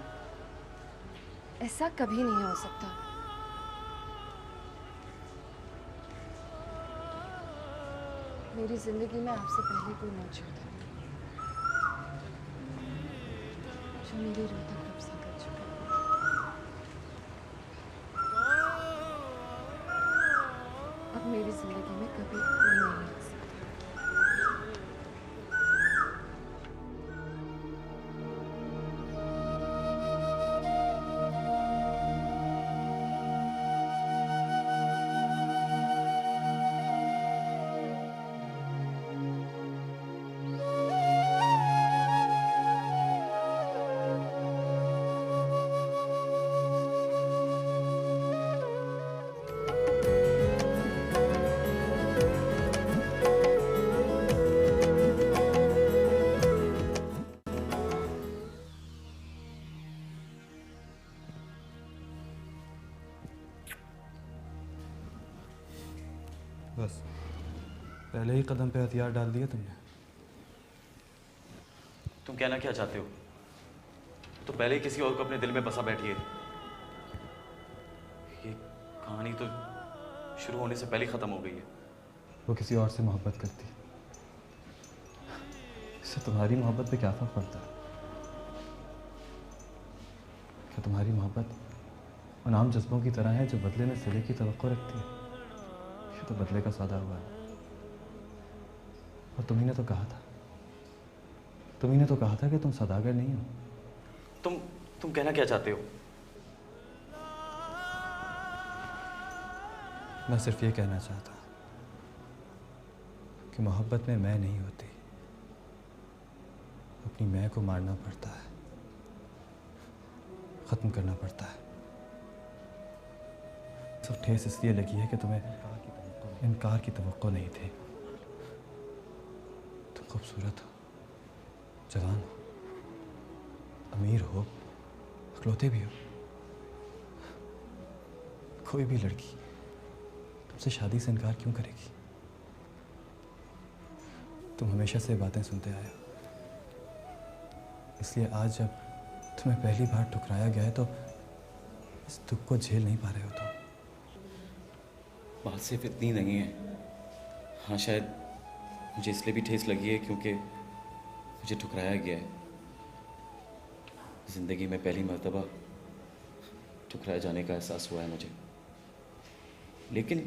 ऐसा कभी नहीं हो सकता। मेरी जिंदगी में आपसे पहले कोई मौजूद है जो मेरी रूह तक कब्जा कर चुका है। अब मेरी जिंदगी में कभी कोई नहीं आ सकता। बस पहले ही कदम पे हथियार डाल दिए तुमने। तुम कहना क्या चाहते हो? तो पहले ही किसी और को अपने दिल में बसा बैठी है। ये कहानी तो शुरू होने से पहले ही खत्म हो गई है। वो किसी और से मोहब्बत करती, इससे तुम्हारी मोहब्बत पे क्या फर्क पड़ता है? क्या तुम्हारी मोहब्बत उन आम जज्बों की तरह है जो बदले में सिले की तवक्को रखती है? ये तो बदले का सौदा हुआ है। और तुम्ही ने तो कहा था कि तुम सौदागर नहीं हो। तुम कहना क्या चाहते हो? मैं सिर्फ ये कहना चाहता कि मोहब्बत में मैं नहीं होती, अपनी मैं को मारना पड़ता है, ख़त्म करना पड़ता है। सब ठेस इसलिए लगी है कि तुम्हें इनकार की तवक्को नहीं थी। तुम खूबसूरत हो, जवान हो, अमीर हो, इकलौते भी हो। कोई भी लड़की तुमसे शादी से इनकार क्यों करेगी? तुम हमेशा से बातें सुनते आए हो, इसलिए आज जब तुम्हें पहली बार ठुकराया गया है तो इस दुख को झेल नहीं पा रहे हो। तुम बात सिर्फ इतनी नहीं है। हाँ, शायद मुझे इसलिए भी ठेस लगी है क्योंकि मुझे ठुकराया गया है। ज़िंदगी में पहली मर्तबा ठुकराए जाने का एहसास हुआ है मुझे। लेकिन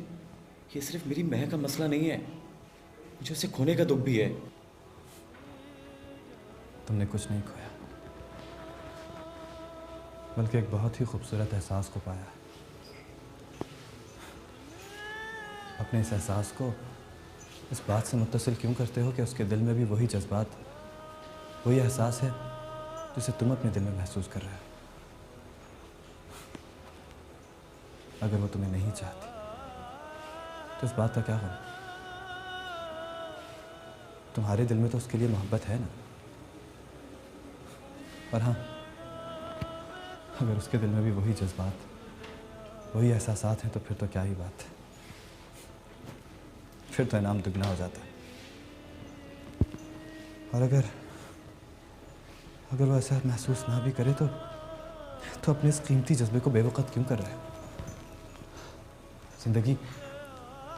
ये सिर्फ मेरी महक का मसला नहीं है, मुझे उसे खोने का दुख भी है। तुमने कुछ नहीं खोया, बल्कि एक बहुत ही खूबसूरत एहसास को पाया। अपने इस एहसास को इस बात से मुत्तसिल क्यों करते हो कि उसके दिल में भी वही जज्बात, वही एहसास है जिसे तुम अपने दिल में महसूस कर रहे हो। अगर वो तुम्हें नहीं चाहती तो इस बात का क्या होगा? तुम्हारे दिल में तो उसके लिए मोहब्बत है ना। और हाँ, अगर उसके दिल में भी वही जज्बात, वही एहसासात हैं तो फिर तो क्या ही बात है, फिर तो इनाम दुगना हो जाता है। और अगर वो ऐसा महसूस ना भी करे तो अपने इस कीमती जज्बे को बेवकूफ़ क्यों कर रहे हो?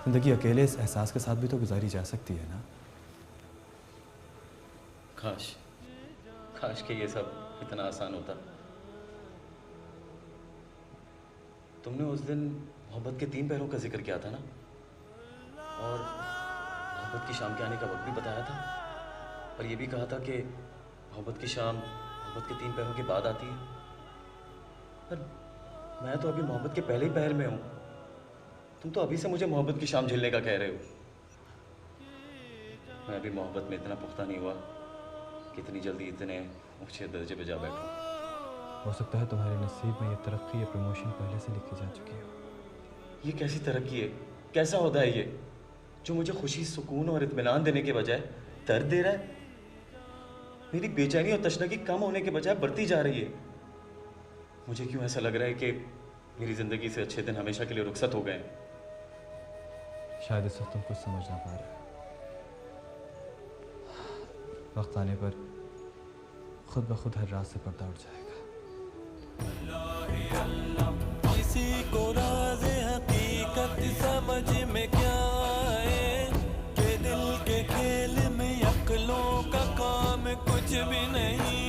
जिंदगी अकेले इस एहसास के साथ भी तो गुजारी जा सकती है ना। काश कि ये सब इतना आसान होता। तुमने उस दिन मोहब्बत के 3 पहलुओं का जिक्र किया था ना, और मोहब्बत की शाम के आने का वक्त भी बताया था, और ये भी कहा था कि मोहब्बत की शाम मोहब्बत के 3 पहरों के बाद आती है। पर मैं तो अभी मोहब्बत के पहले ही पहर में हूँ। तुम तो अभी से मुझे मोहब्बत की शाम झेलने का कह रहे हो। मैं अभी मोहब्बत में इतना पुख्ता नहीं हुआ कि इतनी जल्दी इतने ऊंचे दर्जे पे जा बैठूं। हो सकता है तुम्हारे नसीब में ये तरक्की, ये प्रमोशन पहले से लिखी जा चुकी हो। ये कैसी तरक्की है? कैसा होता है ये जो मुझे खुशी, सुकून और इत्मीनान देने के बजाय दर्द दे रहा है? मेरी बेचैनी और तशनगी कम होने के बजाय बढ़ती जा रही है। मुझे क्यों ऐसा लग रहा है कि मेरी जिंदगी से अच्छे दिन हमेशा के लिए रुखसत हो गए हैं? शायद इस वक्त तुम कुछ समझ ना पा रहे हो। वक्त आने पर खुद ब खुद हर रात से पर्दा उठ जाएगा। किसी को राज़ हकीकत समझ में क्या आए कि दिल के खेल में अक्लों का काम कुछ भी नहीं।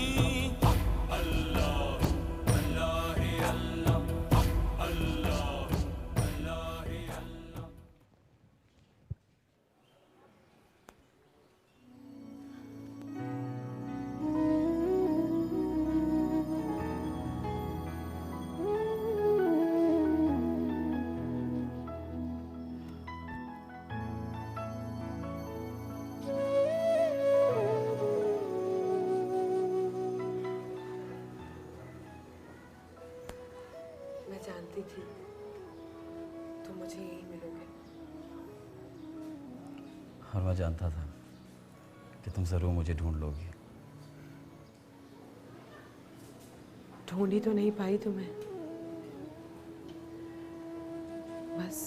मैं जानती थी तुम मुझे यही मिलोगे। और मैं जानता था कि तुम ज़रूर मुझे ढूंढ लोगी। ढूंढी तो नहीं पाई तुम्हें, बस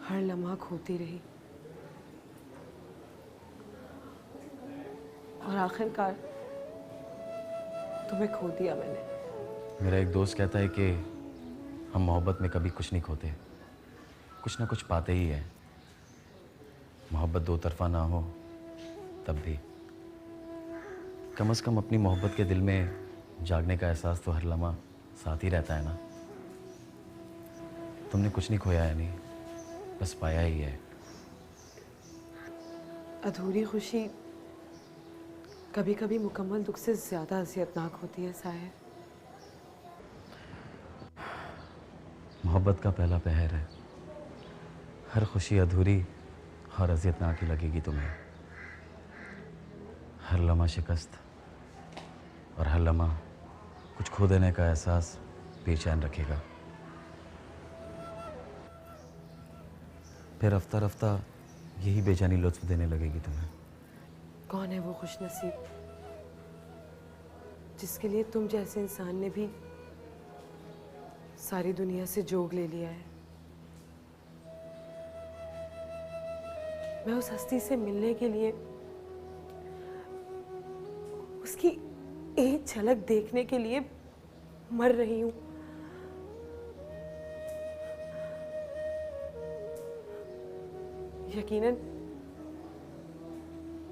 हर हर लम्हा खोती रही और आखिरकार तुम्हें खो दिया मैंने। मेरा एक दोस्त कहता है कि हम मोहब्बत में कभी कुछ नहीं खोते, कुछ ना कुछ पाते ही है। मोहब्बत दो तरफा ना हो तब भी कम से कम अपनी मोहब्बत के दिल में जागने का एहसास तो हर लम्हा साथ ही रहता है ना। तुमने कुछ नहीं खोया है, नहीं बस पाया ही है। अधूरी खुशी कभी कभी मुकम्मल दुख से ज़्यादा अज़ियतनाक होती है साहिर। मोहब्बत का पहला पहर है, हर खुशी अधूरी और अज़ियतनाक ही लगेगी तुम्हें। हर लम्हा शिकस्त और हर लम्हा कुछ खो देने का एहसास बेचैन रखेगा। फिर रफ्ता रफ्ता यही बेचैनी लुत्फ देने लगेगी तुम्हें। कौन है वो खुशनसीब जिसके लिए तुम जैसे इंसान ने भी सारी दुनिया से जोग ले लिया है? मैं उस हस्ती से मिलने के लिए, उसकी एक झलक देखने के लिए मर रही हूं। यकीनन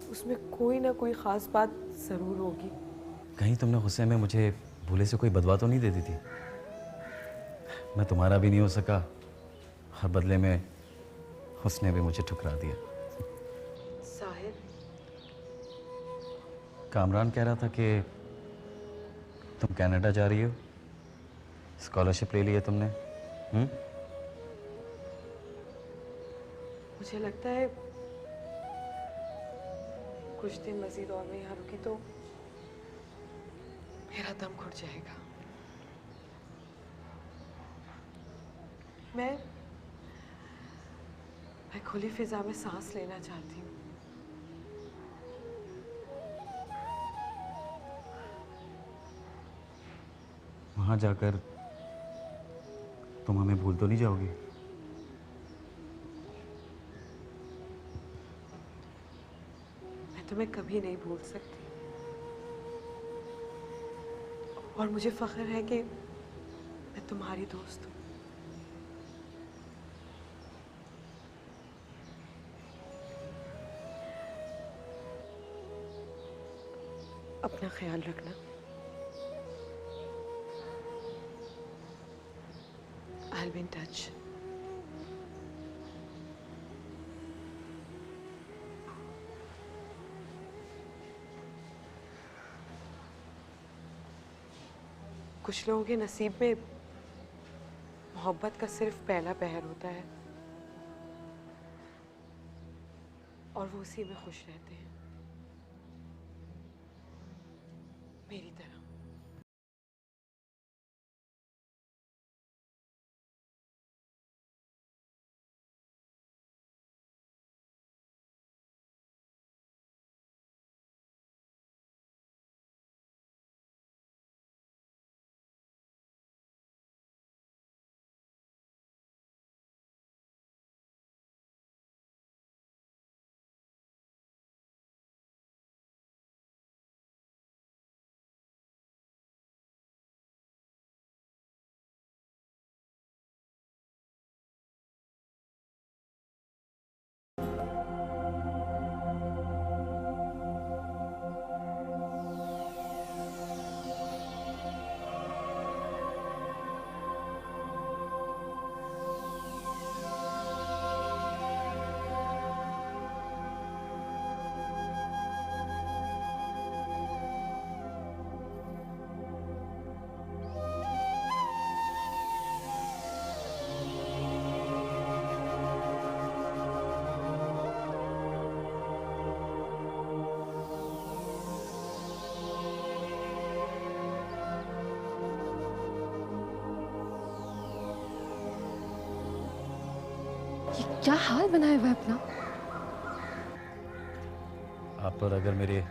उसमें कोई ना कोई खास बात जरूर होगी। कहीं तुमने गुस्से में मुझे भूले से कोई बदवा तो नहीं दे दी थी? मैं तुम्हारा भी नहीं हो सका और बदले में उसने भी मुझे ठुकरा दिया। साहिर, कामरान कह रहा था कि तुम कनाडा जा रही हो, स्कॉलरशिप ले ली है तुमने। मुझे लगता है कुछ दिन मजीद और मैं यहाँ रुकी तो मेरा दम घुट जाएगा। मैं खुली फिजा में सांस लेना चाहती हूँ। वहां जाकर तुम हमें भूल तो नहीं जाओगी? मैं तुम्हें कभी नहीं भूल सकती और मुझे फख्र है कि मैं तुम्हारी दोस्त हूँ। अपना ख्याल रखना। I'll be in touch. कुछ लोगों के नसीब में मोहब्बत का सिर्फ पहला पहर होता है और वो उसी में खुश रहते हैं, मेरी तरह। ये क्या हाल बनाया हुआ है अपना? आप पर अगर मेरे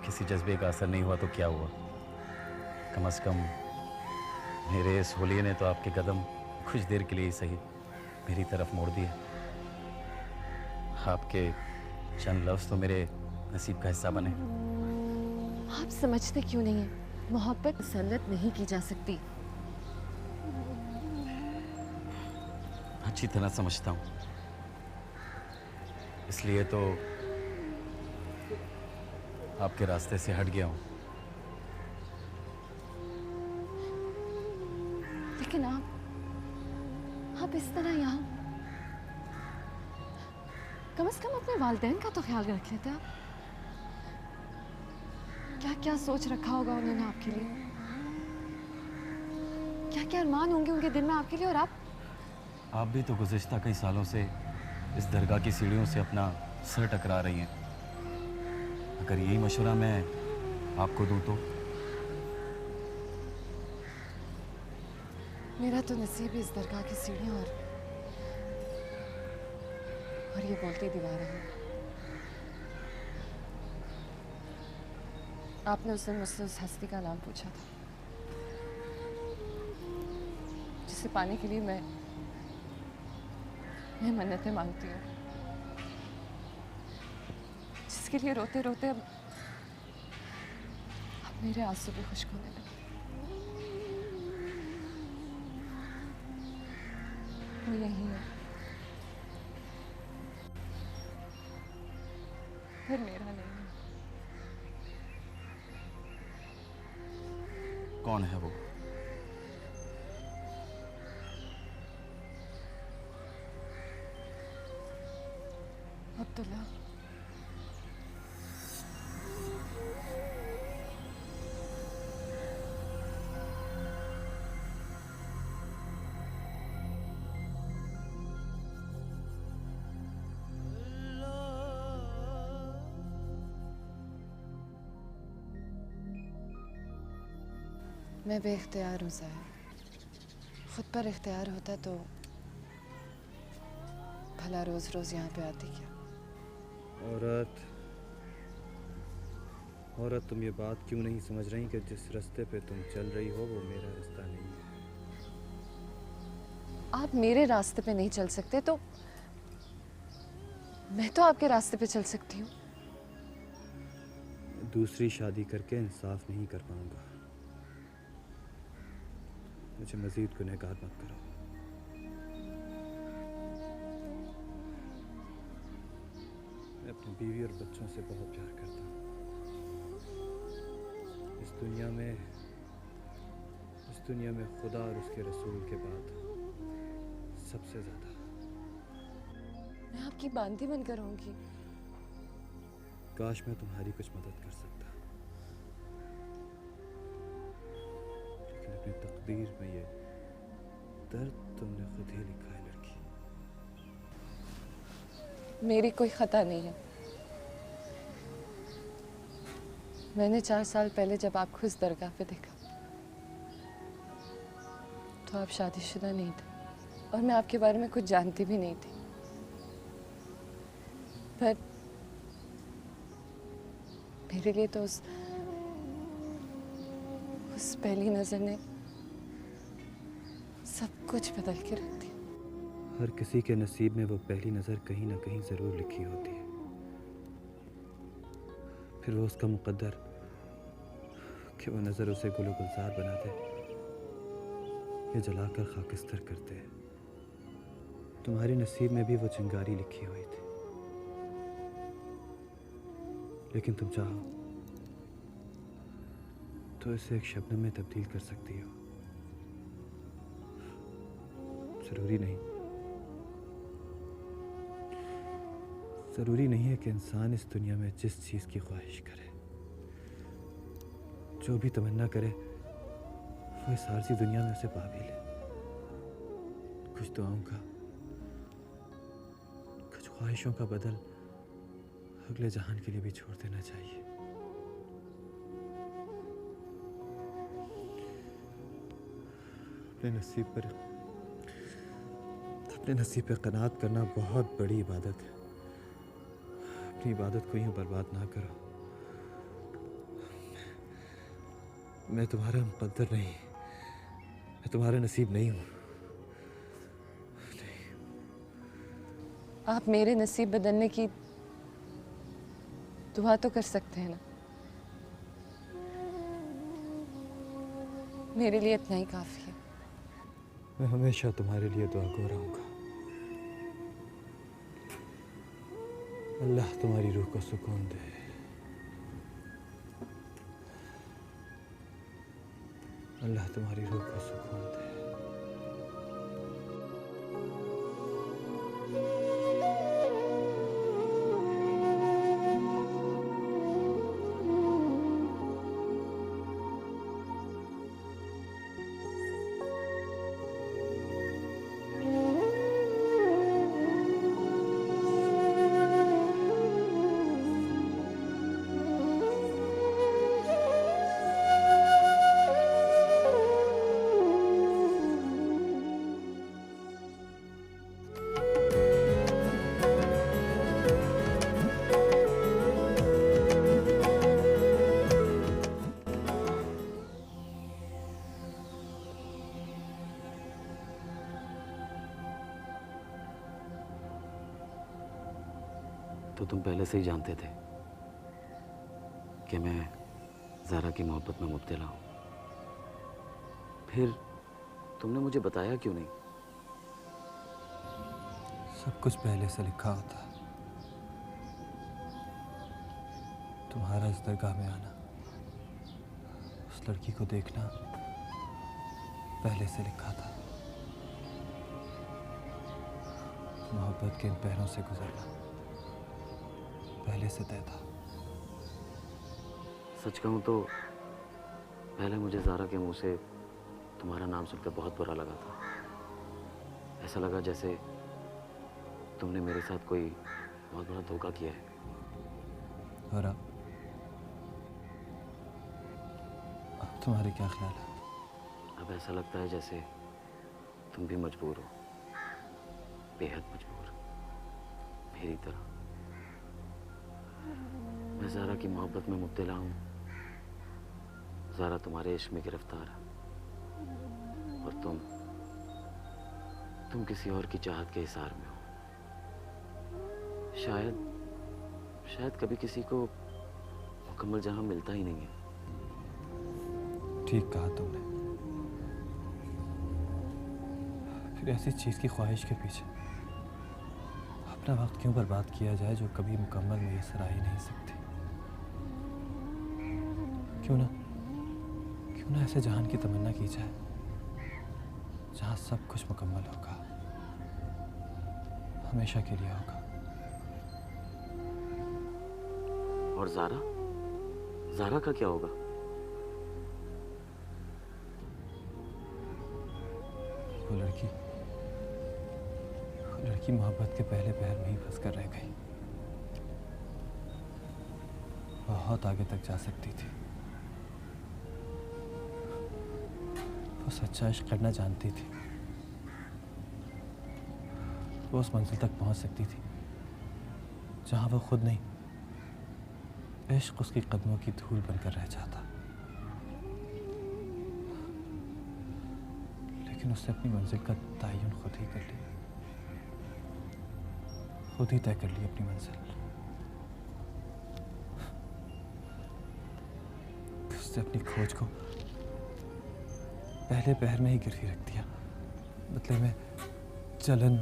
किसी जज्बे का असर नहीं हुआ तो क्या हुआ? कम से कम मेरे इस होलिये ने तो आपके कदम कुछ देर के लिए ही सही मेरी तरफ मोड़ दिए। आपके चंद लफ्ज़ तो मेरे नसीब का हिस्सा बने। आप समझते क्यों नहीं है, मोहब्बत मुसल्लत नहीं की जा सकती। अच्छी तरह समझता हूँ, इसलिए तो आपके रास्ते से हट गया हूँ। लेकिन आप इस तरह यहाँ, कम से कम अपने वालिदैन का तो ख्याल रख लेते आप। क्या क्या सोच रखा होगा उन्होंने आपके लिए, क्या क्या अरमान होंगे उनके दिल में आपके लिए। और आप भी तो गुज़िश्ता कई सालों से इस दरगाह की सीढ़ियों से अपना सर टकरा रही हैं। अगर यही मशवरा मैं आपको दूं तो? मेरा तो नसीब इस दरगाह की सीढ़ियाँ और ये बोलती दीवारें हैं। आपने उस दिन मुझसे उस हस्ती का नाम पूछा था जिसे पाने के लिए मैं मन्नतें मांगती हूँ, जिसके लिए रोते रोते अब मेरे आंसू भी खुश्क होने लगे। वो यही है, फिर मेरा नहीं है। कौन है वो? अब्दुल्ला। मैं बेख्तियार हूँ ज़ाहिर, खुद पर इख्तियार होता तो भला रोज़ रोज़ यहाँ पे आती क्या। औरत तुम ये बात क्यों नहीं समझ रही कि जिस रास्ते पे तुम चल रही हो वो मेरा रास्ता नहीं है। आप मेरे रास्ते पे नहीं चल सकते तो मैं तो आपके रास्ते पे चल सकती हूँ। दूसरी शादी करके इंसाफ नहीं कर पाऊंगा। मुझे मजीद गुनहगार मत करो। मैं अपनी बीवी और बच्चों से बहुत प्यार करता हूँ। इस दुनिया में खुदा और उसके रसूल के बाद सबसे ज्यादा मैं आपकी बांदी बनकर रहूंगी। काश मैं तुम्हारी कुछ मदद कर सकता, लेकिन अपनी तकदीर में ये दर्द तुमने खुद ही लिखा है लड़की। मेरी कोई खता नहीं है। मैंने 4 साल पहले जब आपको इस दरगाह पे देखा तो आप शादीशुदा नहीं थे और मैं आपके बारे में कुछ जानती भी नहीं थी। पर मेरे लिए तो उस पहली नजर ने सब कुछ बदल के रख दिया। हर किसी के नसीब में वो पहली नज़र कहीं ना कहीं ज़रूर लिखी होती है। फिर वो उसका मुक़द्दर कि वो नज़र उसे गुलो गुलजार बना दे या जलाकर खाकिस्तर करते हैं। तुम्हारे नसीब में भी वो चिंगारी लिखी हुई थी, लेकिन तुम चाहो तो इसे एक शबनम में तब्दील कर सकती हो। ज़रूरी नहीं है कि इंसान इस दुनिया में जिस चीज़ की ख्वाहिश करे, जो भी तमन्ना करे, वो इस आरज़ी दुनिया में उसे पा भी ले। कुछ दुआओं का, कुछ ख्वाहिशों का बदल अगले जहान के लिए भी छोड़ देना चाहिए। अपने नसीब पर कनात करना बहुत बड़ी इबादत है। अपनी इबादत को यूं बर्बाद ना करो। मैं तुम्हारा मुक़द्दर नहीं, मैं तुम्हारा नसीब नहीं हूँ। आप मेरे नसीब बदलने की दुआ तो कर सकते हैं ना। मेरे लिए इतना ही काफी है। मैं हमेशा तुम्हारे लिए दुआ को रहूंगा। अल्लाह तुम्हारी रूह को सुकून दे। अल्लाह तुम्हारी रूह को सुकून दे। तो तुम पहले से ही जानते थे कि मैं ज़ारा की मोहब्बत में मुब्तला हूँ, फिर तुमने मुझे बताया क्यों नहीं? सब कुछ पहले से लिखा होता। तुम्हारा इस दरगाह में आना, उस लड़की को देखना पहले से लिखा था। मोहब्बत के इन पहरों से गुजरना पहले से तय था। सच कहूँ तो पहले मुझे ज़ारा के मुंह से तुम्हारा नाम सुनकर बहुत बुरा लगा था। ऐसा लगा जैसे तुमने मेरे साथ कोई बहुत बड़ा धोखा किया है। और अब तुम्हारे क्या ख्याल है? अब ऐसा लगता है जैसे तुम भी मजबूर हो, बेहद मजबूर, मेरी तरह। मैं ज़ारा की मोहब्बत में मुब्तला हूँ, ज़ारा तुम्हारे इश्क में गिरफ्तार है, और तुम किसी और की चाहत के हिसार में हो। शायद कभी किसी को मुकम्मल जहां मिलता ही नहीं है। ठीक कहा तुमने। फिर ऐसी चीज की ख्वाहिश के पीछे अपना वक्त क्यों बर्बाद किया जाए जो कभी मुकम्मल मुयस्सर आ ही नहीं सकती? क्यों ना ऐसे जहान की तमन्ना की जाए जहां सब कुछ मुकम्मल होगा, हमेशा के लिए होगा। और ज़ारा का क्या होगा? वो लड़की मोहब्बत के पहले पहर में ही फंस कर रह गई। बहुत आगे तक जा सकती थी। वो सच्चा इश्क करना जानती थी। वो उस मंजिल तक पहुंच सकती थी जहां वो खुद नहीं, इश्क उसके कदमों की धूल बनकर रह जाता। लेकिन उसने अपनी मंजिल का तयन खुद ही कर लिया, खुद ही तय कर ली अपनी मंजिल। उसने अपनी खोज को पहले पहर में ही गिरवी रख दिया। बदले में जलन,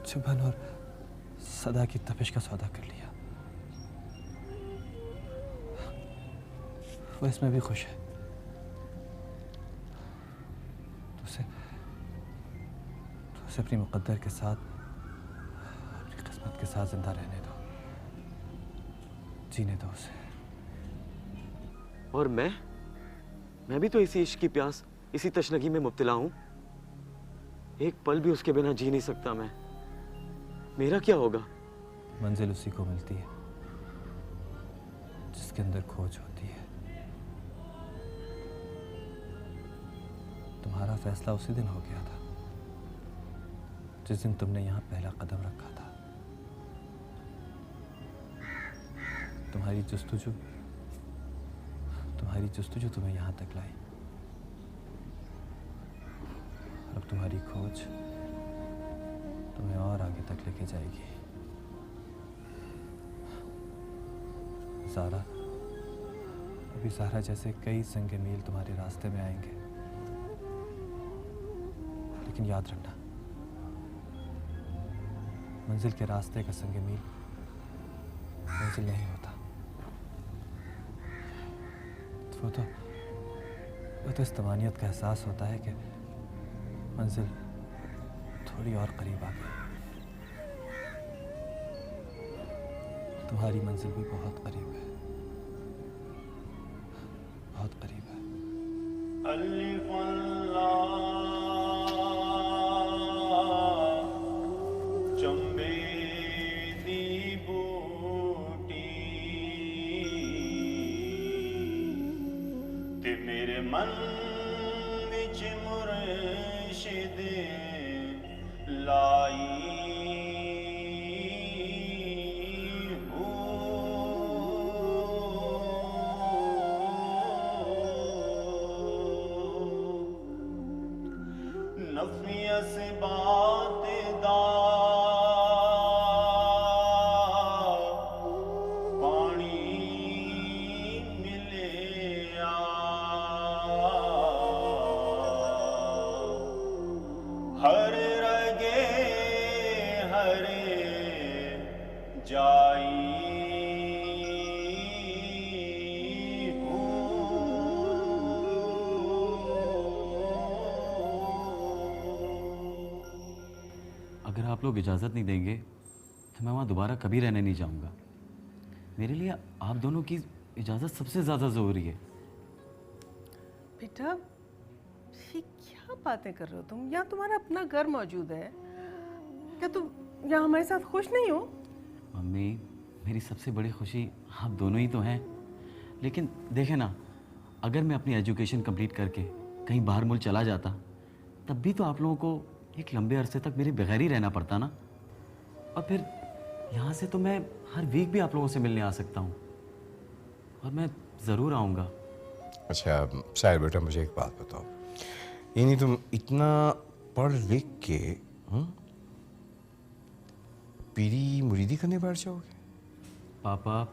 चुभन और सदा की तपिश का सौदा कर लिया। वो इसमें भी खुश है। तो उसे अपनी मुक़द्दर के साथ, अपनी किस्मत के साथ जिंदा रहने दो, जीने दो उसे। और मैं भी तो इसी इश्क की प्यास, इसी तशनगी में मुब्तला हूं। एक पल भी उसके बिना जी नहीं सकता मैं। मेरा क्या होगा? मंजिल उसी को मिलती है जिसके अंदर खोज होती है। तुम्हारा फैसला उसी दिन हो गया था जिस दिन तुमने यहाँ पहला कदम रखा था। तुम्हारी जस्तुजू तुम्हें यहाँ तक लाई। अब तुम्हारी खोज तुम्हें और आगे तक लेके जाएगी। ज़ारा, अभी ज़ारा जैसे कई संगे मील तुम्हारे रास्ते में आएंगे, लेकिन याद रखना, मंजिल के रास्ते का संगे मील मंजिल नहीं होता। वो तो इस तमानियत का एहसास होता है कि मंजिल थोड़ी और करीब आ गई। तुम्हारी मंजिल भी बहुत करीब है, बहुत करीब है। चंबे दी बूटी ते मेरे मन विच मुर्शिद लाई नफियस बात दा पानी मिलिया हर रगे हरे जाई अगर आप लोग इजाज़त नहीं देंगे तो मैं वहाँ दोबारा कभी रहने नहीं जाऊँगा। मेरे लिए आप दोनों की इजाज़त सबसे ज़्यादा ज़रूरी है। बेटा ये क्या बातें कर रहे हो तुम? यहाँ तुम्हारा अपना घर मौजूद है, क्या तुम यहाँ हमारे साथ खुश नहीं हो? मम्मी, मेरी सबसे बड़ी खुशी आप दोनों ही तो हैं। लेकिन देखें ना, अगर मैं अपनी एजुकेशन कंप्लीट करके कहीं बाहर मुल्क चला जाता, तब भी तो आप लोगों को एक लंबे अरसे तक मेरे बगैर ही रहना पड़ता ना। और फिर यहाँ से तो मैं हर वीक भी आप लोगों से मिलने आ सकता हूँ, और मैं ज़रूर आऊँगा। अच्छा साहिर बेटा, मुझे एक बात बताओ, यानी तुम इतना पढ़ लिख के पीरी मुरीदी करने बैठ जाओगे? पापा,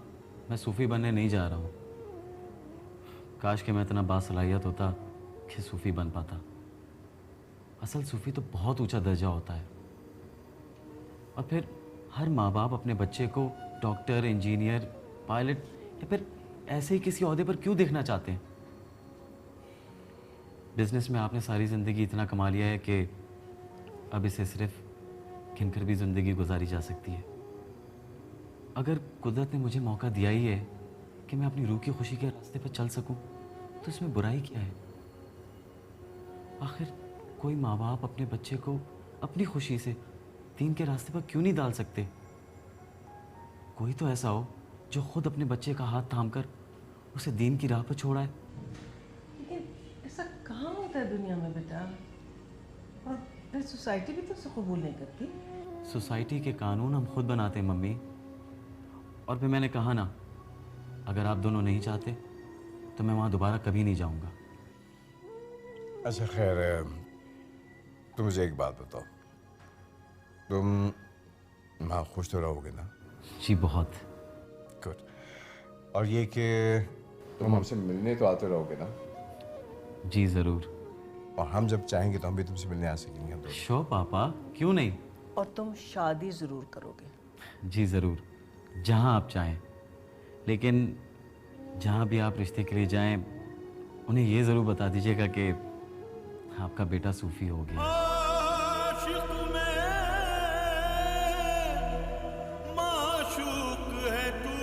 मैं सूफ़ी बनने नहीं जा रहा हूँ। काश कि मैं इतना बासलाहियत होता कि सूफ़ी बन पाता। असल सूफ़ी तो बहुत ऊंचा दर्जा होता है। और फिर हर माँ बाप अपने बच्चे को डॉक्टर, इंजीनियर, पायलट या फिर ऐसे ही किसी ओहदे पर क्यों देखना चाहते हैं? बिजनेस में आपने सारी ज़िंदगी इतना कमा लिया है कि अब इसे सिर्फ गिनकर भी ज़िंदगी गुजारी जा सकती है। अगर कुदरत ने मुझे मौका दिया ही है कि मैं अपनी रूह की खुशी के रास्ते पर चल सकूं, तो इसमें बुराई क्या है? आखिर कोई माँ बाप अपने बच्चे को अपनी खुशी से दीन के रास्ते पर क्यों नहीं डाल सकते? कोई तो ऐसा हो जो खुद अपने बच्चे का हाथ थामकर उसे दीन की राह पर छोड़ाए। लेकिन ऐसा कहाँ होता है दुनिया में बेटा? और फिर सोसाइटी भी तो उसे कबूल नहीं करती। सोसाइटी के कानून हम खुद बनाते हैं मम्मी। और फिर मैंने कहा ना, अगर आप दोनों नहीं चाहते तो मैं वहाँ दोबारा कभी नहीं जाऊँगा। अच्छा खैर, तुम मुझे एक बात बताओ, तुम वहाँ खुश तो रहोगे ना? जी बहुत। गुड। और ये कि तुम हमसे मिलने तो आते रहोगे ना? जी ज़रूर। और हम जब चाहेंगे तो हम भी तुमसे मिलने आ सकेंगे। शो पापा, क्यों नहीं? और तुम शादी ज़रूर करोगे? जी ज़रूर, जहाँ आप चाहें। लेकिन जहाँ भी आप रिश्ते के लिए जाएं, उन्हें ये ज़रूर बता दीजिएगा कि आपका बेटा सूफ़ी हो गया। आशिक में माशूक है तू,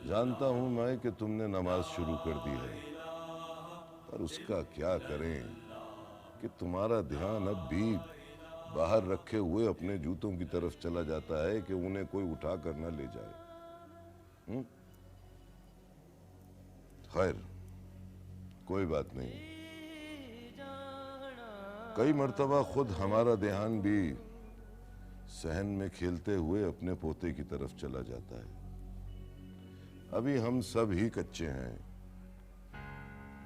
जानता हूं मैं कि तुमने नमाज शुरू कर दी है, पर उसका क्या करें कि तुम्हारा ध्यान अब भी बाहर रखे हुए अपने जूतों की तरफ चला जाता है कि उन्हें कोई उठा कर न ले जाए। खैर, कोई बात नहीं। कई मर्तबा खुद हमारा ध्यान भी सहन में खेलते हुए अपने पोते की तरफ चला जाता है। अभी हम सब ही कच्चे हैं,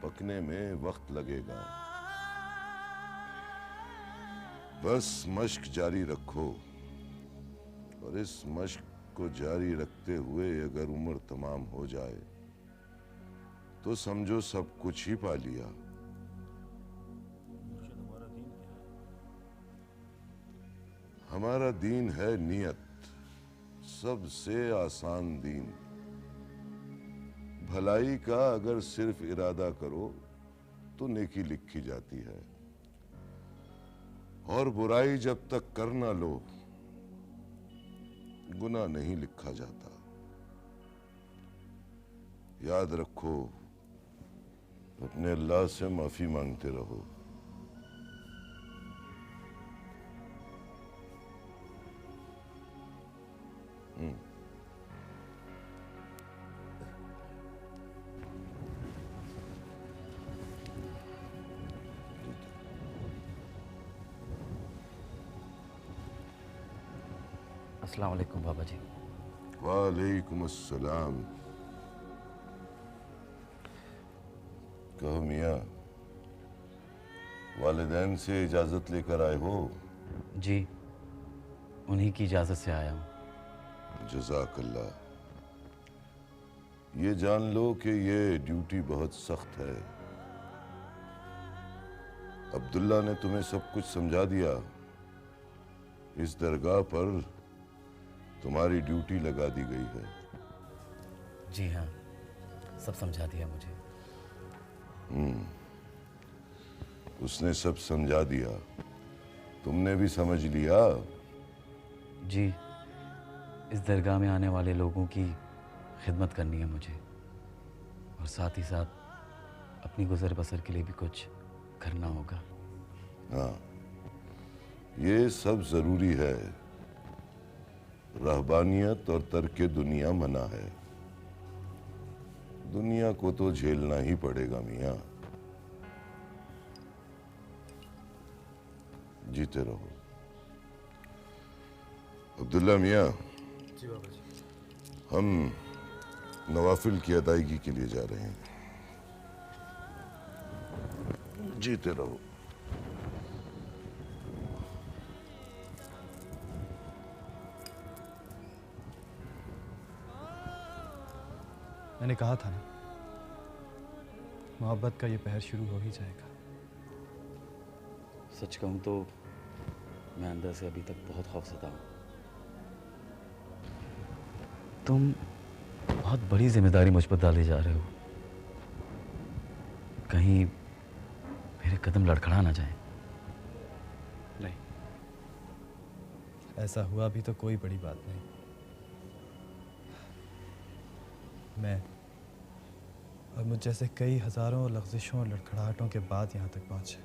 पकने में वक्त लगेगा। बस मश्क जारी रखो, और इस मश्क को जारी रखते हुए अगर उम्र तमाम हो जाए तो समझो सब कुछ ही पा लिया। हमारा दीन है नियत, सबसे आसान दीन। भलाई का अगर सिर्फ इरादा करो तो नेकी लिखी जाती है, और बुराई जब तक कर ना लो गुनाह नहीं लिखा जाता। याद रखो, अपने अल्लाह से माफी मांगते रहो। अस्सलाम वालेकुम बाबा जी। वालेकुम अस्सलाम। कहो मियाँ, वालिदैन से इजाजत लेकर आए हो? जी, उन्हीं की इजाजत से आया हूँ। जज़ाकल्लाह। ये जान लो कि ये ड्यूटी बहुत सख्त है। अब्दुल्ला ने तुम्हें सब कुछ समझा दिया। इस दरगाह पर तुम्हारी ड्यूटी लगा दी गई है। जी हाँ, सब समझा दिया मुझे। उसने सब समझा दिया, तुमने भी समझ लिया? जी, इस दरगाह में आने वाले लोगों की खिदमत करनी है मुझे, और साथ ही साथ अपनी गुजर बसर के लिए भी कुछ करना होगा। हाँ, ये सब जरूरी है। रहबानियत और तर्क दुनिया मना है। दुनिया को तो झेलना ही पड़ेगा मियाँ। जीते रहो। अब्दुल्ला मियाँ, जी बाबा जी। हम नवाफिल की अदायगी के लिए जा रहे हैं। जीते रहो। मैंने कहा था ना, मोहब्बत का ये पहर शुरू हो ही जाएगा। सच कहूँ तो मैं अंदर से अभी तक बहुत खौफज़दा हूँ। तुम बहुत बड़ी जिम्मेदारी मुझ पर डाले जा रहे हो। कहीं मेरे कदम लड़खड़ा ना जाए। नहीं, ऐसा हुआ भी तो कोई बड़ी बात नहीं। मैं और मुझ जैसे कई हजारों लफ्ज़िशों और लड़खड़ाहटों के बाद यहाँ तक पहुँचे।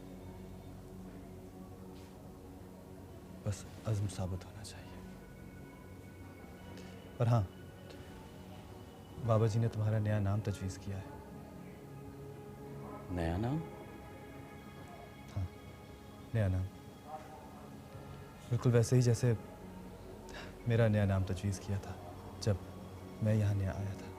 बस अज़्म साबित होना चाहिए। और हाँ, बाबा जी ने तुम्हारा नया नाम तजवीज़ किया है। नया नाम? हाँ, नया नाम। बिल्कुल वैसे ही जैसे मेरा नया नाम तजवीज़ किया था जब मैं यहाँ नया आया था।